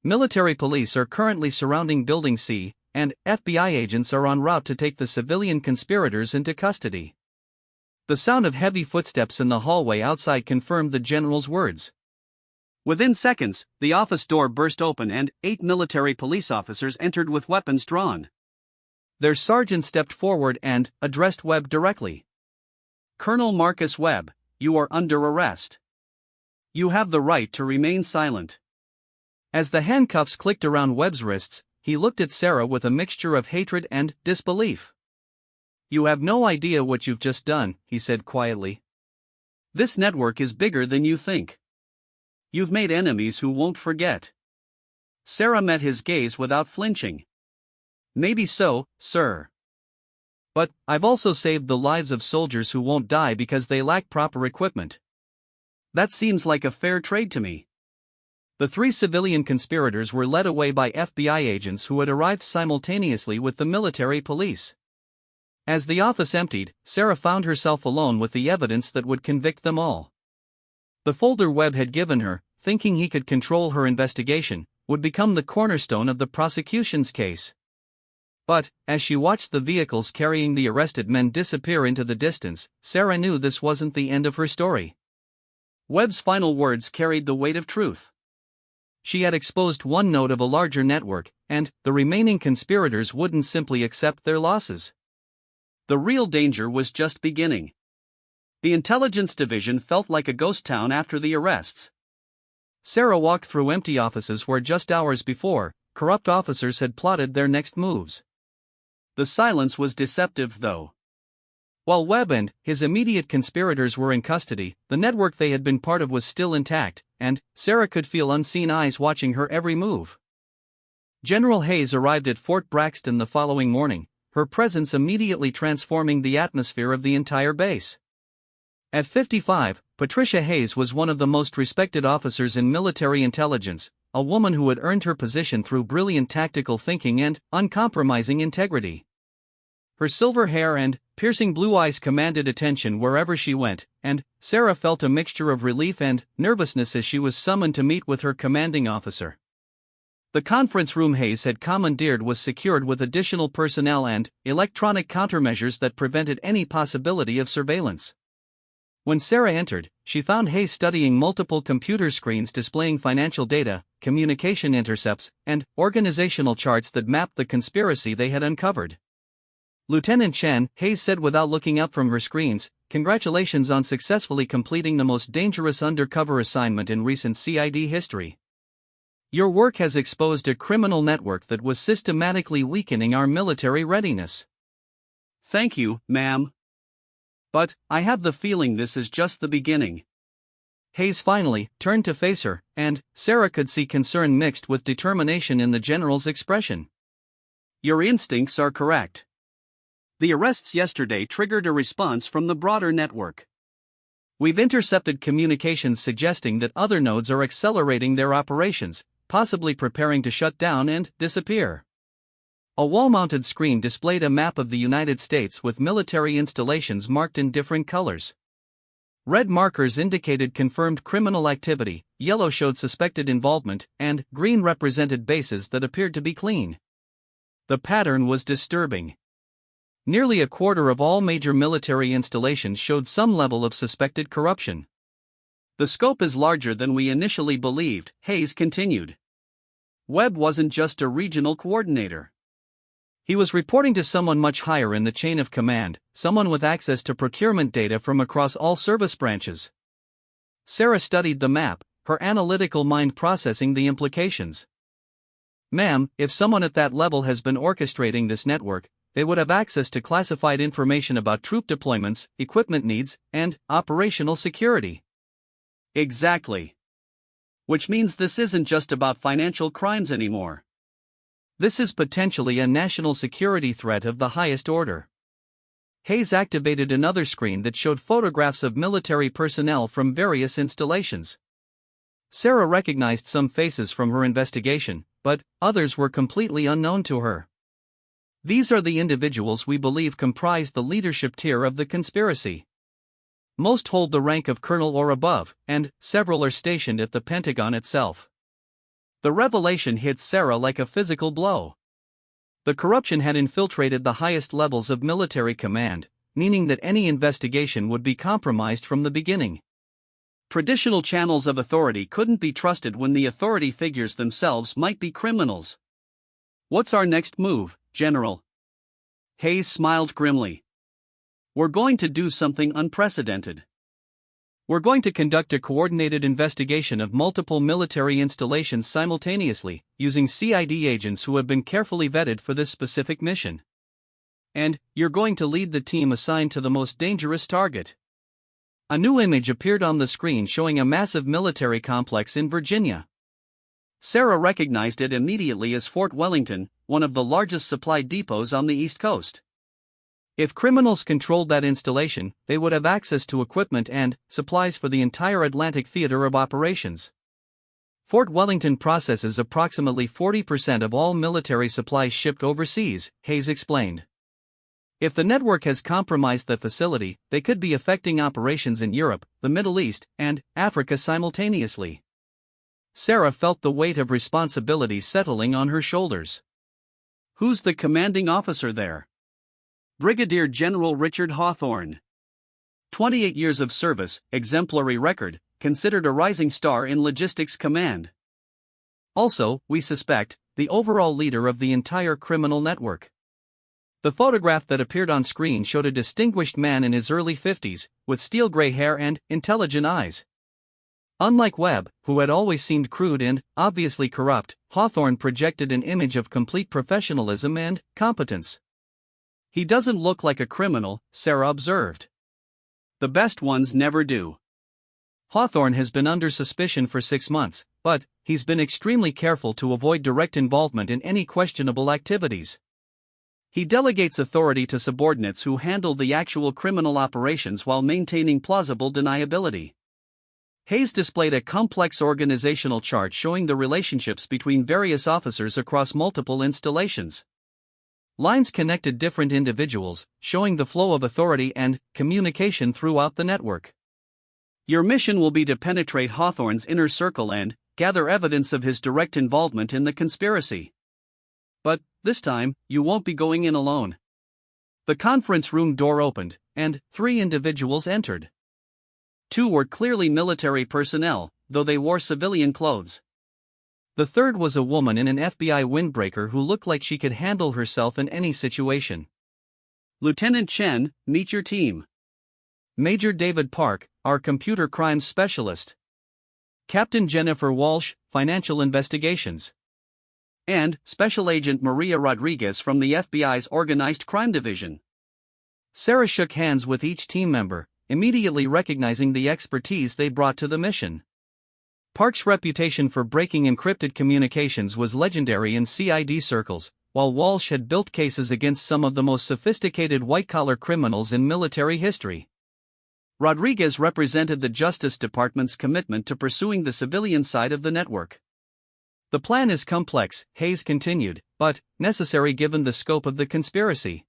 Military police are currently surrounding Building C, and FBI agents are en route to take the civilian conspirators into custody." The sound of heavy footsteps in the hallway outside confirmed the general's words. Within seconds, the office door burst open and 8 military police officers entered with weapons drawn. Their sergeant stepped forward and addressed Webb directly. "Colonel Marcus Webb, you are under arrest. You have the right to remain silent." As the handcuffs clicked around Webb's wrists, he looked at Sarah with a mixture of hatred and disbelief. "You have no idea what you've just done," he said quietly. "This network is bigger than you think. You've made enemies who won't forget." Sarah met his gaze without flinching. "Maybe so, sir. But I've also saved the lives of soldiers who won't die because they lack proper equipment. That seems like a fair trade to me." The 3 civilian conspirators were led away by FBI agents who had arrived simultaneously with the military police. As the office emptied, Sarah found herself alone with the evidence that would convict them all. The folder Webb had given her, thinking he could control her investigation, would become the cornerstone of the prosecution's case. But, as she watched the vehicles carrying the arrested men disappear into the distance, Sarah knew this wasn't the end of her story. Webb's final words carried the weight of truth. She had exposed one node of a larger network, and the remaining conspirators wouldn't simply accept their losses. The real danger was just beginning. The intelligence division felt like a ghost town after the arrests. Sarah walked through empty offices where just hours before, corrupt officers had plotted their next moves. The silence was deceptive, though. While Webb and his immediate conspirators were in custody, the network they had been part of was still intact, and Sarah could feel unseen eyes watching her every move. General Hayes arrived at Fort Braxton the following morning, her presence immediately transforming the atmosphere of the entire base. At 55, Patricia Hayes was one of the most respected officers in military intelligence, a woman who had earned her position through brilliant tactical thinking and uncompromising integrity. Her silver hair and piercing blue eyes commanded attention wherever she went, and Sarah felt a mixture of relief and nervousness as she was summoned to meet with her commanding officer. The conference room Hayes had commandeered was secured with additional personnel and electronic countermeasures that prevented any possibility of surveillance. When Sarah entered, she found Hayes studying multiple computer screens displaying financial data, communication intercepts, and organizational charts that mapped the conspiracy they had uncovered. "Lieutenant Chen," Hayes said without looking up from her screens, "congratulations on successfully completing the most dangerous undercover assignment in recent CID history. Your work has exposed a criminal network that was systematically weakening our military readiness." "Thank you, ma'am. But I have the feeling this is just the beginning." Hayes finally turned to face her, and Sarah could see concern mixed with determination in the general's expression. "Your instincts are correct. The arrests yesterday triggered a response from the broader network. We've intercepted communications suggesting that other nodes are accelerating their operations, possibly preparing to shut down and disappear." A wall-mounted screen displayed a map of the United States with military installations marked in different colors. Red markers indicated confirmed criminal activity, yellow showed suspected involvement, and green represented bases that appeared to be clean. The pattern was disturbing. Nearly a quarter of all major military installations showed some level of suspected corruption. "The scope is larger than we initially believed," Hayes continued. "Webb wasn't just a regional coordinator. He was reporting to someone much higher in the chain of command, someone with access to procurement data from across all service branches." Sarah studied the map, her analytical mind processing the implications. "Ma'am, if someone at that level has been orchestrating this network, they would have access to classified information about troop deployments, equipment needs, and operational security." "Exactly. Which means this isn't just about financial crimes anymore. This is potentially a national security threat of the highest order." Hayes activated another screen that showed photographs of military personnel from various installations. Sarah recognized some faces from her investigation, but others were completely unknown to her. "These are the individuals we believe comprise the leadership tier of the conspiracy. Most hold the rank of colonel or above, and several are stationed at the Pentagon itself." The revelation hit Sarah like a physical blow. The corruption had infiltrated the highest levels of military command, meaning that any investigation would be compromised from the beginning. Traditional channels of authority couldn't be trusted when the authority figures themselves might be criminals. "What's our next move, General?" Hayes smiled grimly. "We're going to do something unprecedented. We're going to conduct a coordinated investigation of multiple military installations simultaneously, using CID agents who have been carefully vetted for this specific mission. And you're going to lead the team assigned to the most dangerous target." A new image appeared on the screen showing a massive military complex in Virginia. Sarah recognized it immediately as Fort Wellington, one of the largest supply depots on the East Coast. If criminals controlled that installation, they would have access to equipment and supplies for the entire Atlantic theater of operations. Fort Wellington processes approximately 40% of all military supplies shipped overseas, Hayes explained. If the network has compromised the facility, they could be affecting operations in Europe, the Middle East, and Africa simultaneously. Sarah felt the weight of responsibility settling on her shoulders. Who's the commanding officer there? Brigadier General Richard Hawthorne. 28 years of service, exemplary record, considered a rising star in logistics command. Also, we suspect, the overall leader of the entire criminal network. The photograph that appeared on screen showed a distinguished man in his early 50s, with steel gray hair and intelligent eyes. Unlike Webb, who had always seemed crude and obviously corrupt, Hawthorne projected an image of complete professionalism and competence. He doesn't look like a criminal, Sarah observed. The best ones never do. Hawthorne has been under suspicion for 6 months, but he's been extremely careful to avoid direct involvement in any questionable activities. He delegates authority to subordinates who handle the actual criminal operations while maintaining plausible deniability. Hayes displayed a complex organizational chart showing the relationships between various officers across multiple installations. Lines connected different individuals, showing the flow of authority and communication throughout the network. Your mission will be to penetrate Hawthorne's inner circle and gather evidence of his direct involvement in the conspiracy. But, this time, you won't be going in alone. The conference room door opened, and 3 individuals entered. 2 were clearly military personnel, though they wore civilian clothes. The third was a woman in an FBI windbreaker who looked like she could handle herself in any situation. Lieutenant Chen, meet your team. Major David Park, our computer crimes specialist. Captain Jennifer Walsh, financial investigations. And Special Agent Maria Rodriguez from the FBI's Organized Crime Division. Sarah shook hands with each team member, immediately recognizing the expertise they brought to the mission. Park's reputation for breaking encrypted communications was legendary in CID circles, while Walsh had built cases against some of the most sophisticated white-collar criminals in military history. Rodriguez represented the Justice Department's commitment to pursuing the civilian side of the network. The plan is complex, Hayes continued, but necessary given the scope of the conspiracy.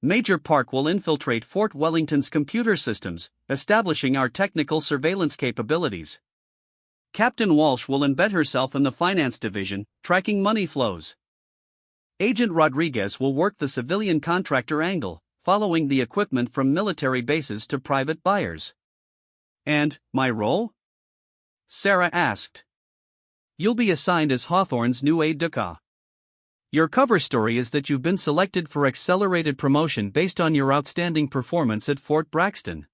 Major Park will infiltrate Fort Wellington's computer systems, establishing our technical surveillance capabilities. Captain Walsh will embed herself in the finance division, tracking money flows. Agent Rodriguez will work the civilian contractor angle, following the equipment from military bases to private buyers. And my role? Sarah asked. You'll be assigned as Hawthorne's new aide-de-camp. Your cover story is that you've been selected for accelerated promotion based on your outstanding performance at Fort Braxton.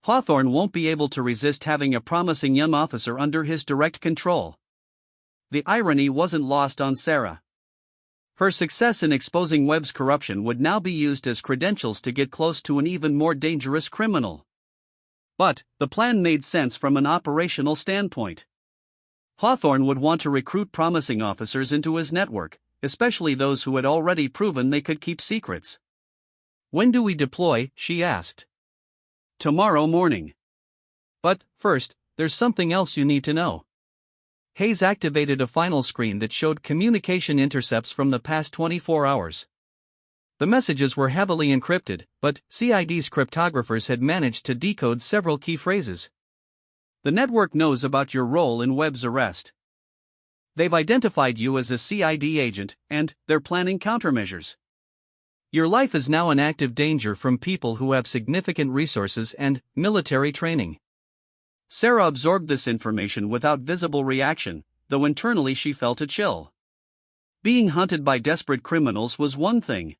Hawthorne won't be able to resist having a promising young officer under his direct control. The irony wasn't lost on Sarah. Her success in exposing Webb's corruption would now be used as credentials to get close to an even more dangerous criminal. But the plan made sense from an operational standpoint. Hawthorne would want to recruit promising officers into his network, especially those who had already proven they could keep secrets. When do we deploy? She asked. Tomorrow morning. But, first, there's something else you need to know. Hayes activated a final screen that showed communication intercepts from the past 24 hours. The messages were heavily encrypted, but CID's cryptographers had managed to decode several key phrases. The network knows about your role in Webb's arrest. They've identified you as a CID agent, and they're planning countermeasures. Your life is now in active danger from people who have significant resources and military training. Sarah absorbed this information without visible reaction, though internally she felt a chill. Being hunted by desperate criminals was one thing.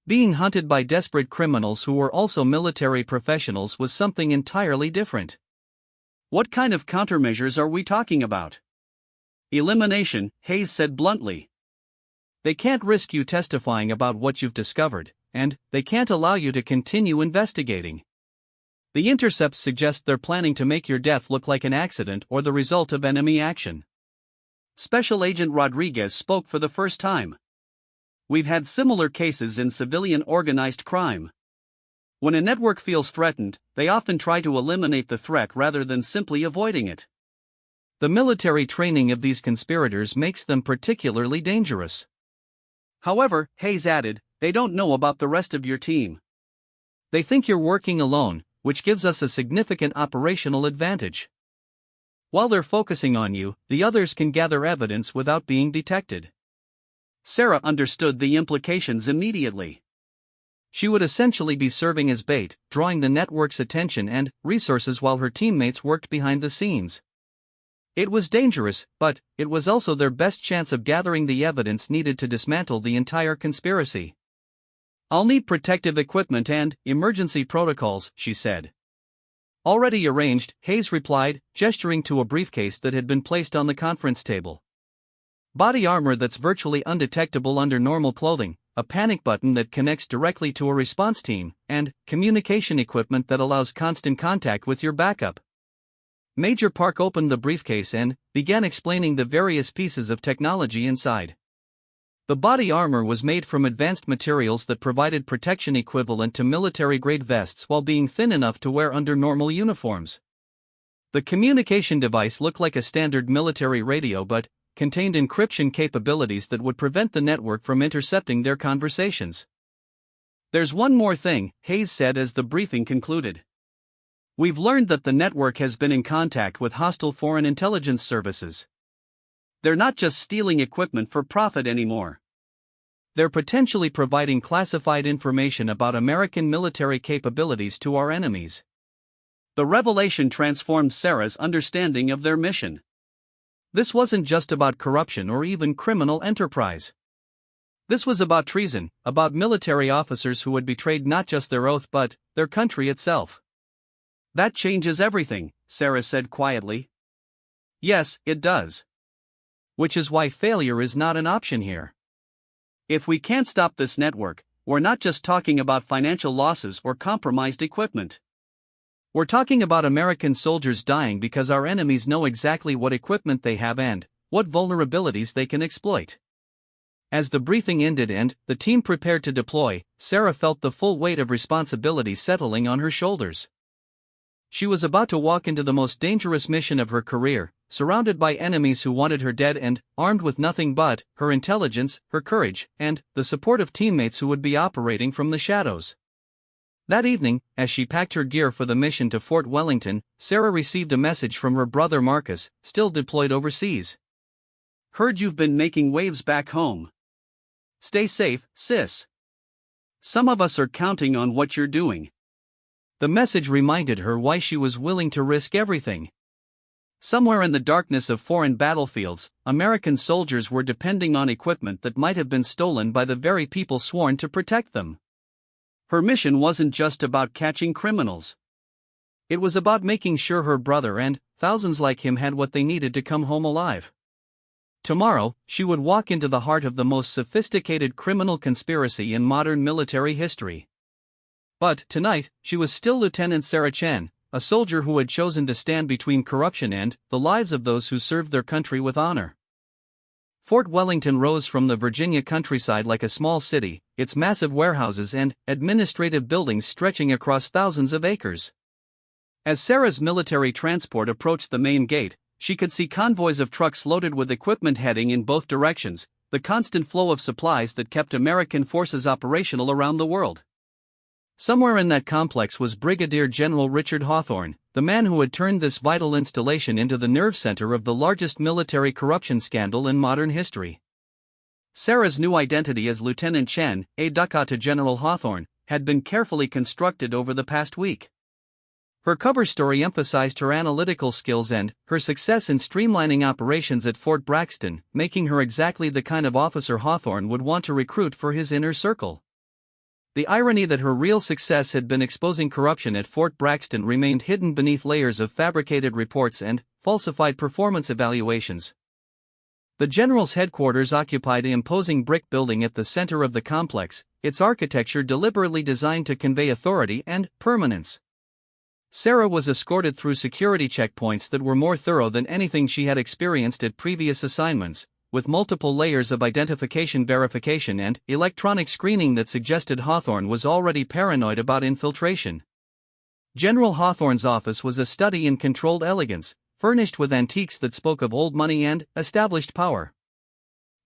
Being hunted by desperate criminals who were also military professionals was something entirely different. What kind of countermeasures are we talking about? Elimination, Hayes said bluntly. They can't risk you testifying about what you've discovered, and they can't allow you to continue investigating. The intercepts suggest they're planning to make your death look like an accident or the result of enemy action. Special Agent Rodriguez spoke for the first time. We've had similar cases in civilian organized crime. When a network feels threatened, they often try to eliminate the threat rather than simply avoiding it. The military training of these conspirators makes them particularly dangerous. However, Hayes added, they don't know about the rest of your team. They think you're working alone, which gives us a significant operational advantage. While they're focusing on you, the others can gather evidence without being detected. Sarah understood the implications immediately. She would essentially be serving as bait, drawing the network's attention and resources while her teammates worked behind the scenes. It was dangerous, but it was also their best chance of gathering the evidence needed to dismantle the entire conspiracy. "I'll need protective equipment and emergency protocols," she said. "Already arranged," Hayes replied, gesturing to a briefcase that had been placed on the conference table. "Body armor that's virtually undetectable under normal clothing, a panic button that connects directly to a response team, and communication equipment that allows constant contact with your backup." Major Park opened the briefcase and began explaining the various pieces of technology inside. The body armor was made from advanced materials that provided protection equivalent to military-grade vests while being thin enough to wear under normal uniforms. The communication device looked like a standard military radio but contained encryption capabilities that would prevent the network from intercepting their conversations. "There's one more thing," Hayes said as the briefing concluded. "We've learned that the network has been in contact with hostile foreign intelligence services. They're not just stealing equipment for profit anymore. They're potentially providing classified information about American military capabilities to our enemies." The revelation transformed Sarah's understanding of their mission. This wasn't just about corruption or even criminal enterprise. This was about treason, about military officers who had betrayed not just their oath but their country itself. "That changes everything," Sarah said quietly. "Yes, it does. Which is why failure is not an option here. If we can't stop this network, we're not just talking about financial losses or compromised equipment. We're talking about American soldiers dying because our enemies know exactly what equipment they have and what vulnerabilities they can exploit." As the briefing ended and the team prepared to deploy, Sarah felt the full weight of responsibility settling on her shoulders. She was about to walk into the most dangerous mission of her career, surrounded by enemies who wanted her dead and armed with nothing but her intelligence, her courage, and the support of teammates who would be operating from the shadows. That evening, as she packed her gear for the mission to Fort Wellington, Sarah received a message from her brother Marcus, still deployed overseas. "Heard you've been making waves back home. Stay safe, sis. Some of us are counting on what you're doing." The message reminded her why she was willing to risk everything. Somewhere in the darkness of foreign battlefields, American soldiers were depending on equipment that might have been stolen by the very people sworn to protect them. Her mission wasn't just about catching criminals. It was about making sure her brother and thousands like him had what they needed to come home alive. Tomorrow, she would walk into the heart of the most sophisticated criminal conspiracy in modern military history. But tonight, she was still Lieutenant Sarah Chen, a soldier who had chosen to stand between corruption and the lives of those who served their country with honor. Fort Wellington rose from the Virginia countryside like a small city, its massive warehouses and administrative buildings stretching across thousands of acres. As Sarah's military transport approached the main gate, she could see convoys of trucks loaded with equipment heading in both directions, the constant flow of supplies that kept American forces operational around the world. Somewhere in that complex was Brigadier General Richard Hawthorne, the man who had turned this vital installation into the nerve center of the largest military corruption scandal in modern history. Sarah's new identity as Lieutenant Chen, aide-de-camp to General Hawthorne, had been carefully constructed over the past week. Her cover story emphasized her analytical skills and her success in streamlining operations at Fort Braxton, making her exactly the kind of officer Hawthorne would want to recruit for his inner circle. The irony that her real success had been exposing corruption at Fort Braxton remained hidden beneath layers of fabricated reports and falsified performance evaluations. The general's headquarters occupied an imposing brick building at the center of the complex, its architecture deliberately designed to convey authority and permanence. Sarah was escorted through security checkpoints that were more thorough than anything she had experienced at previous assignments, with multiple layers of identification verification and electronic screening that suggested Hawthorne was already paranoid about infiltration. General Hawthorne's office was a study in controlled elegance, furnished with antiques that spoke of old money and established power.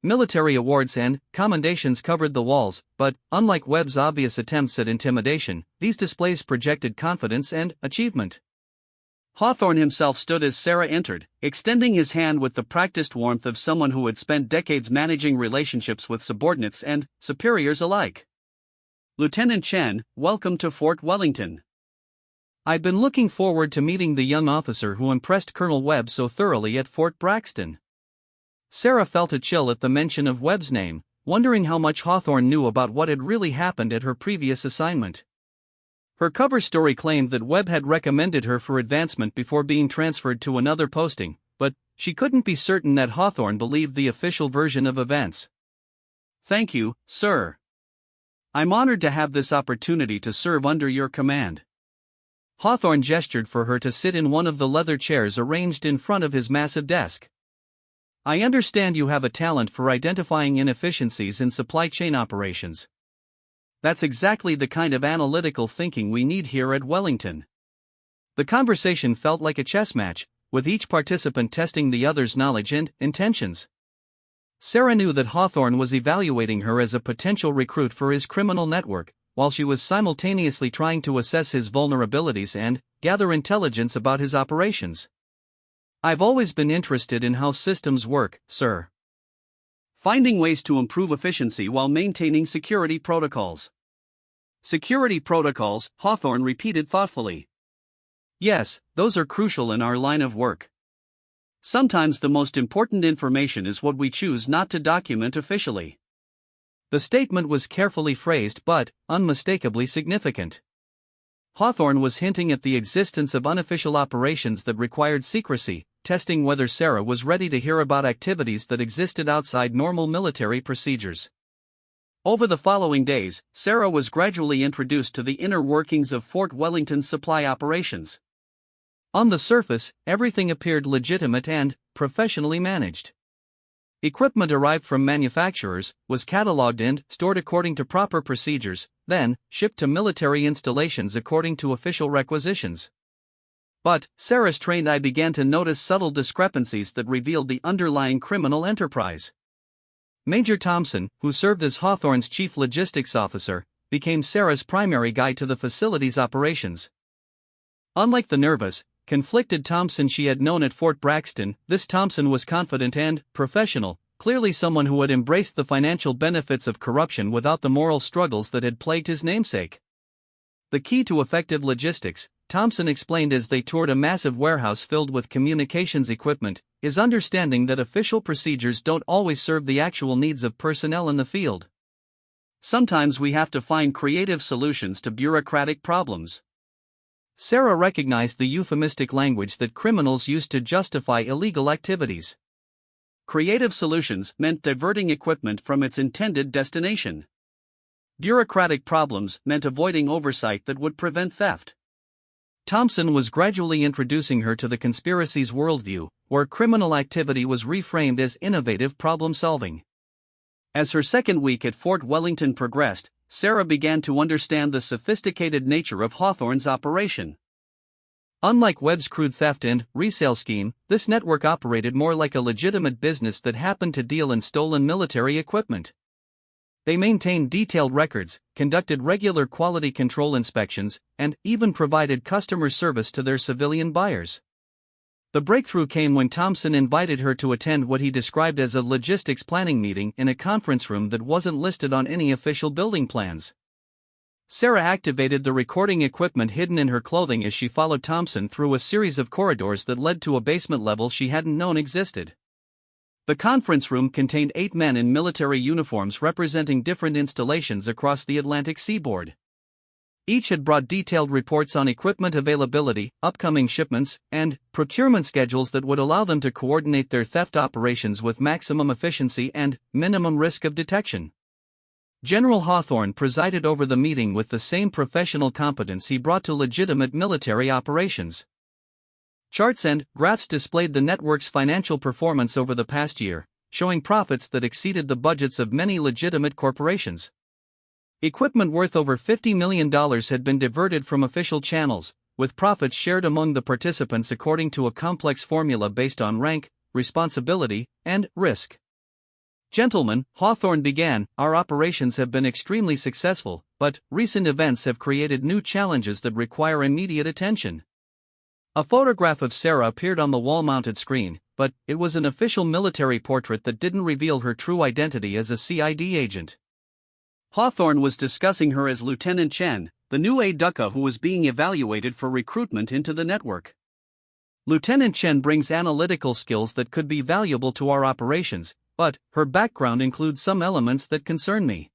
Military awards and commendations covered the walls, but, unlike Webb's obvious attempts at intimidation, these displays projected confidence and achievement. Hawthorne himself stood as Sarah entered, extending his hand with the practiced warmth of someone who had spent decades managing relationships with subordinates and superiors alike. "Lieutenant Chen, welcome to Fort Wellington. I'd been looking forward to meeting the young officer who impressed Colonel Webb so thoroughly at Fort Braxton." Sarah felt a chill at the mention of Webb's name, wondering how much Hawthorne knew about what had really happened at her previous assignment. Her cover story claimed that Webb had recommended her for advancement before being transferred to another posting, but she couldn't be certain that Hawthorne believed the official version of events. "Thank you, sir. I'm honored to have this opportunity to serve under your command." Hawthorne gestured for her to sit in one of the leather chairs arranged in front of his massive desk. "I understand you have a talent for identifying inefficiencies in supply chain operations. That's exactly the kind of analytical thinking we need here at Wellington." The conversation felt like a chess match, with each participant testing the other's knowledge and intentions. Sarah knew that Hawthorne was evaluating her as a potential recruit for his criminal network, while she was simultaneously trying to assess his vulnerabilities and gather intelligence about his operations. "I've always been interested in how systems work, sir. Finding ways to improve efficiency while maintaining security protocols." "Security protocols," Hawthorne repeated thoughtfully. "Yes, those are crucial in our line of work. Sometimes the most important information is what we choose not to document officially." The statement was carefully phrased but unmistakably significant. Hawthorne was hinting at the existence of unofficial operations that required secrecy, testing whether Sarah was ready to hear about activities that existed outside normal military procedures. Over the following days, Sarah was gradually introduced to the inner workings of Fort Wellington's supply operations. On the surface, everything appeared legitimate and professionally managed. Equipment arrived from manufacturers, was cataloged and stored according to proper procedures, then shipped to military installations according to official requisitions. But Sarah's trained eye began to notice subtle discrepancies that revealed the underlying criminal enterprise. Major Thompson, who served as Hawthorne's chief logistics officer, became Sarah's primary guide to the facility's operations. Unlike the nervous, conflicted Thompson she had known at Fort Braxton, this Thompson was confident and professional, clearly someone who had embraced the financial benefits of corruption without the moral struggles that had plagued his namesake. The key to effective logistics, Thompson explained as they toured a massive warehouse filled with communications equipment, is understanding that official procedures don't always serve the actual needs of personnel in the field. Sometimes we have to find creative solutions to bureaucratic problems. Sarah recognized the euphemistic language that criminals used to justify illegal activities. Creative solutions meant diverting equipment from its intended destination. Bureaucratic problems meant avoiding oversight that would prevent theft. Thompson was gradually introducing her to the conspiracy's worldview, where criminal activity was reframed as innovative problem-solving. As her second week at Fort Wellington progressed, Sarah began to understand the sophisticated nature of Hawthorne's operation. Unlike Webb's crude theft and resale scheme, this network operated more like a legitimate business that happened to deal in stolen military equipment. They maintained detailed records, conducted regular quality control inspections, and even provided customer service to their civilian buyers. The breakthrough came when Thompson invited her to attend what he described as a logistics planning meeting in a conference room that wasn't listed on any official building plans. Sarah activated the recording equipment hidden in her clothing as she followed Thompson through a series of corridors that led to a basement level she hadn't known existed. The conference room contained 8 men in military uniforms representing different installations across the Atlantic seaboard. Each had brought detailed reports on equipment availability, upcoming shipments, and procurement schedules that would allow them to coordinate their theft operations with maximum efficiency and minimum risk of detection. General Hawthorne presided over the meeting with the same professional competence he brought to legitimate military operations. Charts and graphs displayed the network's financial performance over the past year, showing profits that exceeded the budgets of many legitimate corporations. Equipment worth over $50 million had been diverted from official channels, with profits shared among the participants according to a complex formula based on rank, responsibility, and risk. "Gentlemen," Hawthorne began, "our operations have been extremely successful, but recent events have created new challenges that require immediate attention. A photograph of Sarah appeared on the wall-mounted screen, but it was an official military portrait that didn't reveal her true identity as a CID agent. Hawthorne was discussing her as Lieutenant Chen, the new aide-de-camp who was being evaluated for recruitment into the network. Lieutenant Chen brings analytical skills that could be valuable to our operations, but her background includes some elements that concern me.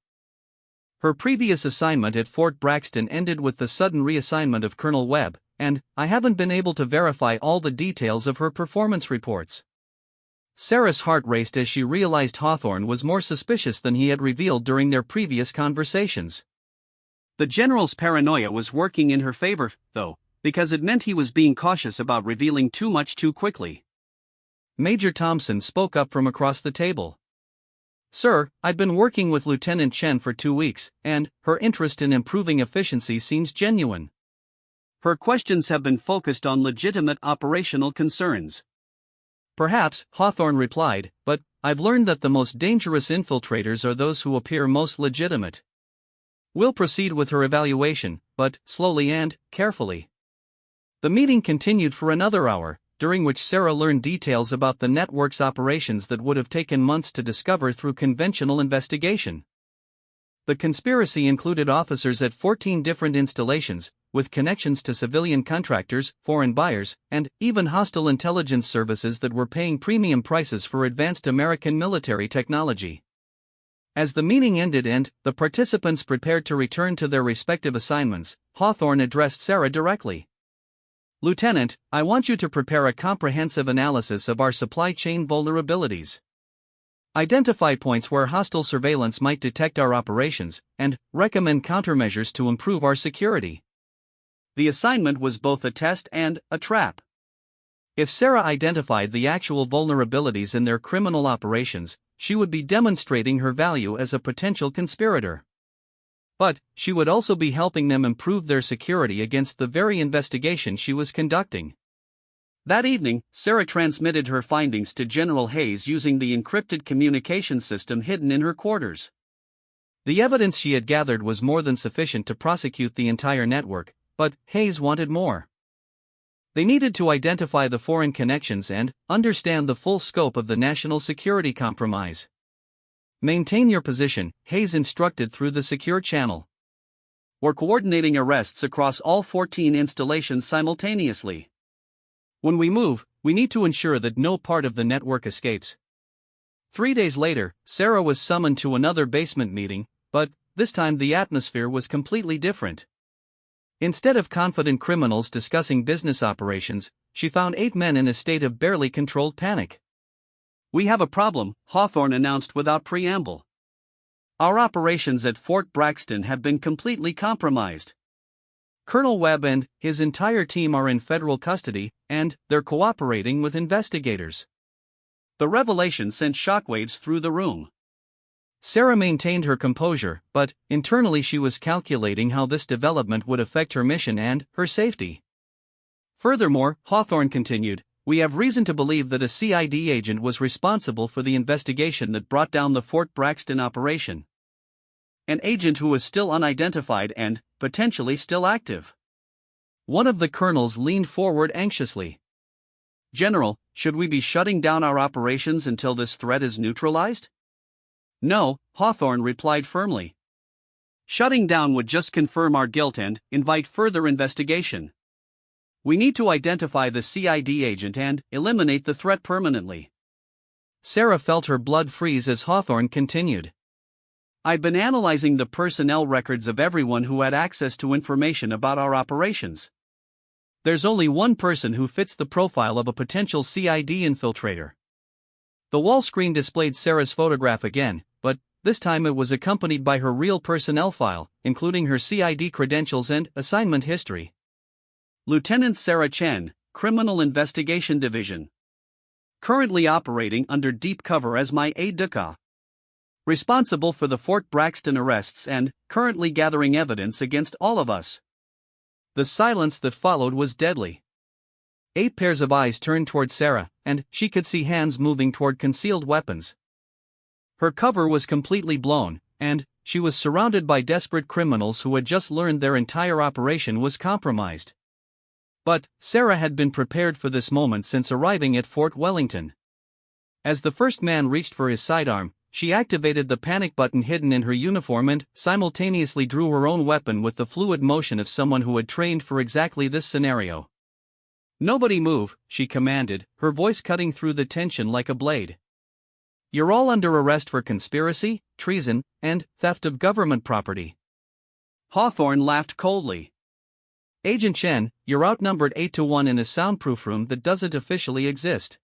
Her previous assignment at Fort Braxton ended with the sudden reassignment of Colonel Webb, and I haven't been able to verify all the details of her performance reports. Sarah's heart raced as she realized Hawthorne was more suspicious than he had revealed during their previous conversations. The general's paranoia was working in her favor, though, because it meant he was being cautious about revealing too much too quickly. Major Thompson spoke up from across the table. "Sir, I've been working with Lieutenant Chen for 2 weeks, and her interest in improving efficiency seems genuine. Her questions have been focused on legitimate operational concerns." "Perhaps," Hawthorne replied, "but I've learned that the most dangerous infiltrators are those who appear most legitimate. We'll proceed with her evaluation, but slowly and carefully." The meeting continued for another hour, during which Sarah learned details about the network's operations that would have taken months to discover through conventional investigation. The conspiracy included officers at 14 different installations, with connections to civilian contractors, foreign buyers, and even hostile intelligence services that were paying premium prices for advanced American military technology. As the meeting ended and the participants prepared to return to their respective assignments, Hawthorne addressed Sarah directly. "Lieutenant, I want you to prepare a comprehensive analysis of our supply chain vulnerabilities. Identify points where hostile surveillance might detect our operations, and recommend countermeasures to improve our security." The assignment was both a test and a trap. If Sarah identified the actual vulnerabilities in their criminal operations, she would be demonstrating her value as a potential conspirator. But she would also be helping them improve their security against the very investigation she was conducting. That evening, Sarah transmitted her findings to General Hayes using the encrypted communication system hidden in her quarters. The evidence she had gathered was more than sufficient to prosecute the entire network, but Hayes wanted more. They needed to identify the foreign connections and understand the full scope of the national security compromise. "Maintain your position," Hayes instructed through the secure channel. "We're coordinating arrests across all 14 installations simultaneously. When we move, we need to ensure that no part of the network escapes." 3 days later, Sarah was summoned to another basement meeting, but this time the atmosphere was completely different. Instead of confident criminals discussing business operations, she found 8 men in a state of barely controlled panic. "We have a problem," Hawthorne announced without preamble. "Our operations at Fort Braxton have been completely compromised. Colonel Webb and his entire team are in federal custody, and they're cooperating with investigators." The revelation sent shockwaves through the room. Sarah maintained her composure, but internally she was calculating how this development would affect her mission and her safety. Furthermore, Hawthorne continued, "We have reason to believe that a CID agent was responsible for the investigation that brought down the Fort Braxton operation. An agent who is still unidentified and, potentially, still active." One of the colonels leaned forward anxiously. "General, should we be shutting down our operations until this threat is neutralized?" "No," Hawthorne replied firmly. "Shutting down would just confirm our guilt and invite further investigation. We need to identify the CID agent and eliminate the threat permanently." Sarah felt her blood freeze as Hawthorne continued. "I've been analyzing the personnel records of everyone who had access to information about our operations. There's only one person who fits the profile of a potential CID infiltrator." The wall screen displayed Sarah's photograph again, but this time it was accompanied by her real personnel file, including her CID credentials and assignment history. "Lieutenant Sarah Chen, Criminal Investigation Division. Currently operating under deep cover as my aide-de-camp. Responsible for the Fort Braxton arrests and currently gathering evidence against all of us." The silence that followed was deadly. 8 pairs of eyes turned toward Sarah, and she could see hands moving toward concealed weapons. Her cover was completely blown, and she was surrounded by desperate criminals who had just learned their entire operation was compromised. But Sarah had been prepared for this moment since arriving at Fort Wellington. As the first man reached for his sidearm, she activated the panic button hidden in her uniform and simultaneously drew her own weapon with the fluid motion of someone who had trained for exactly this scenario. "Nobody move," she commanded, her voice cutting through the tension like a blade. "You're all under arrest for conspiracy, treason, and theft of government property." Hawthorne laughed coldly. "Agent Chen, you're outnumbered 8-1 in a soundproof room that doesn't officially exist.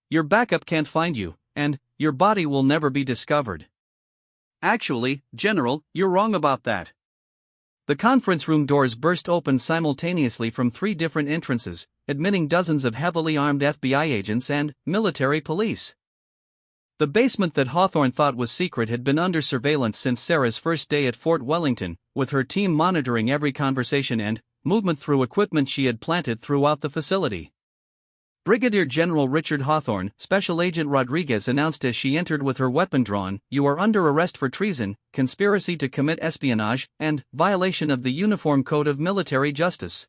Your backup can't find you, and your body will never be discovered." "Actually, General, you're wrong about that." The conference room doors burst open simultaneously from 3 different entrances, admitting dozens of heavily armed FBI agents and military police. The basement that Hawthorne thought was secret had been under surveillance since Sarah's first day at Fort Wellington, with her team monitoring every conversation and movement through equipment she had planted throughout the facility. Brigadier General Richard Hawthorne, Special Agent Rodriguez announced as she entered with her weapon drawn, "You are under arrest for treason, conspiracy to commit espionage, and violation of the Uniform Code of Military Justice."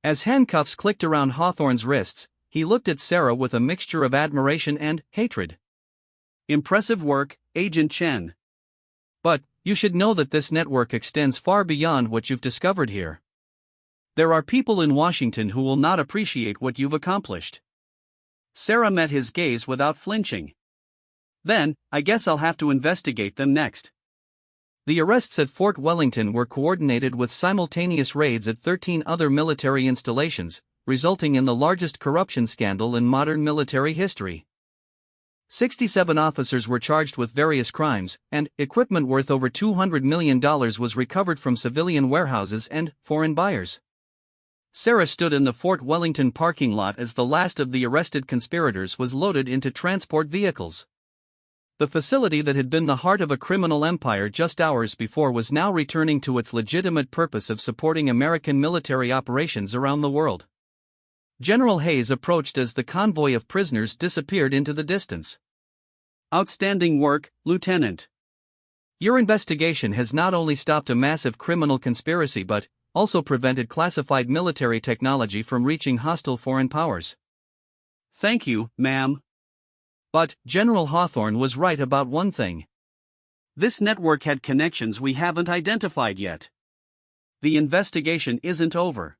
As handcuffs clicked around Hawthorne's wrists, he looked at Sarah with a mixture of admiration and hatred. "Impressive work, Agent Chen. But you should know that this network extends far beyond what you've discovered here. There are people in Washington who will not appreciate what you've accomplished." Sarah met his gaze without flinching. "Then, I guess I'll have to investigate them next." The arrests at Fort Wellington were coordinated with simultaneous raids at 13 other military installations, resulting in the largest corruption scandal in modern military history. 67 officers were charged with various crimes, and equipment worth over $200 million was recovered from civilian warehouses and foreign buyers. Sarah stood in the Fort Wellington parking lot as the last of the arrested conspirators was loaded into transport vehicles. The facility that had been the heart of a criminal empire just hours before was now returning to its legitimate purpose of supporting American military operations around the world. General Hayes approached as the convoy of prisoners disappeared into the distance. "Outstanding work, Lieutenant. Your investigation has not only stopped a massive criminal conspiracy but also prevented classified military technology from reaching hostile foreign powers." "Thank you, ma'am." But General Hawthorne was right about one thing. This network had connections we haven't identified yet. The investigation isn't over.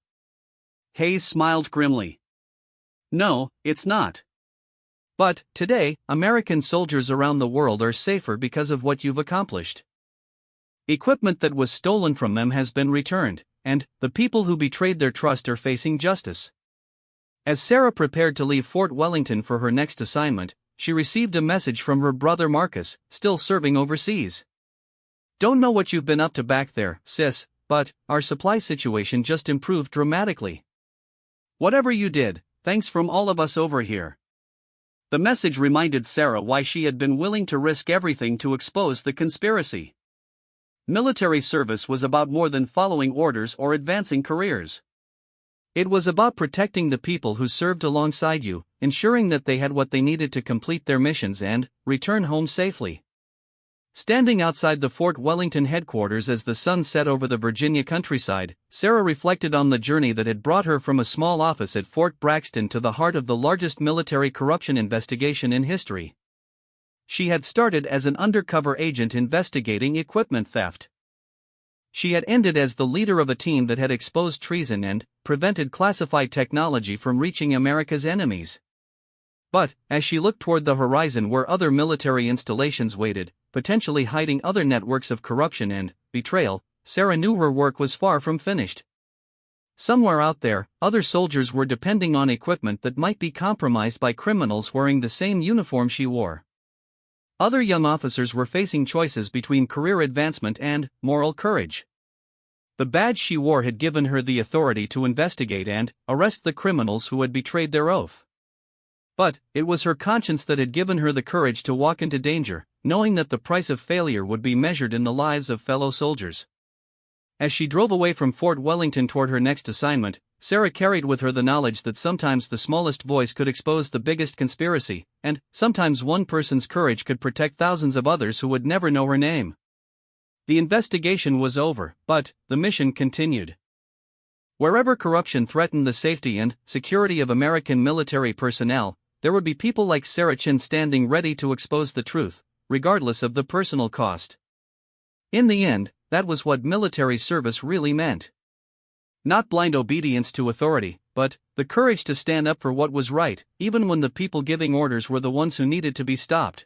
Hayes smiled grimly. "No, it's not. But today, American soldiers around the world are safer because of what you've accomplished. Equipment that was stolen from them has been returned, and the people who betrayed their trust are facing justice." As Sarah prepared to leave Fort Wellington for her next assignment, she received a message from her brother Marcus, still serving overseas. "Don't know what you've been up to back there, sis, but our supply situation just improved dramatically. Whatever you did, thanks from all of us over here." The message reminded Sarah why she had been willing to risk everything to expose the conspiracy. Military service was about more than following orders or advancing careers. It was about protecting the people who served alongside you, ensuring that they had what they needed to complete their missions and return home safely. Standing outside the Fort Wellington headquarters as the sun set over the Virginia countryside, Sarah reflected on the journey that had brought her from a small office at Fort Braxton to the heart of the largest military corruption investigation in history. She had started as an undercover agent investigating equipment theft. She had ended as the leader of a team that had exposed treason and prevented classified technology from reaching America's enemies. But, as she looked toward the horizon where other military installations waited, potentially hiding other networks of corruption and betrayal, Sarah knew her work was far from finished. Somewhere out there, other soldiers were depending on equipment that might be compromised by criminals wearing the same uniform she wore. Other young officers were facing choices between career advancement and moral courage. The badge she wore had given her the authority to investigate and arrest the criminals who had betrayed their oath. But it was her conscience that had given her the courage to walk into danger, knowing that the price of failure would be measured in the lives of fellow soldiers. As she drove away from Fort Wellington toward her next assignment, Sarah carried with her the knowledge that sometimes the smallest voice could expose the biggest conspiracy, and sometimes one person's courage could protect thousands of others who would never know her name. The investigation was over, but the mission continued. Wherever corruption threatened the safety and security of American military personnel, there would be people like Sarah Chin standing ready to expose the truth, regardless of the personal cost. In the end, that was what military service really meant. Not blind obedience to authority, but the courage to stand up for what was right, even when the people giving orders were the ones who needed to be stopped.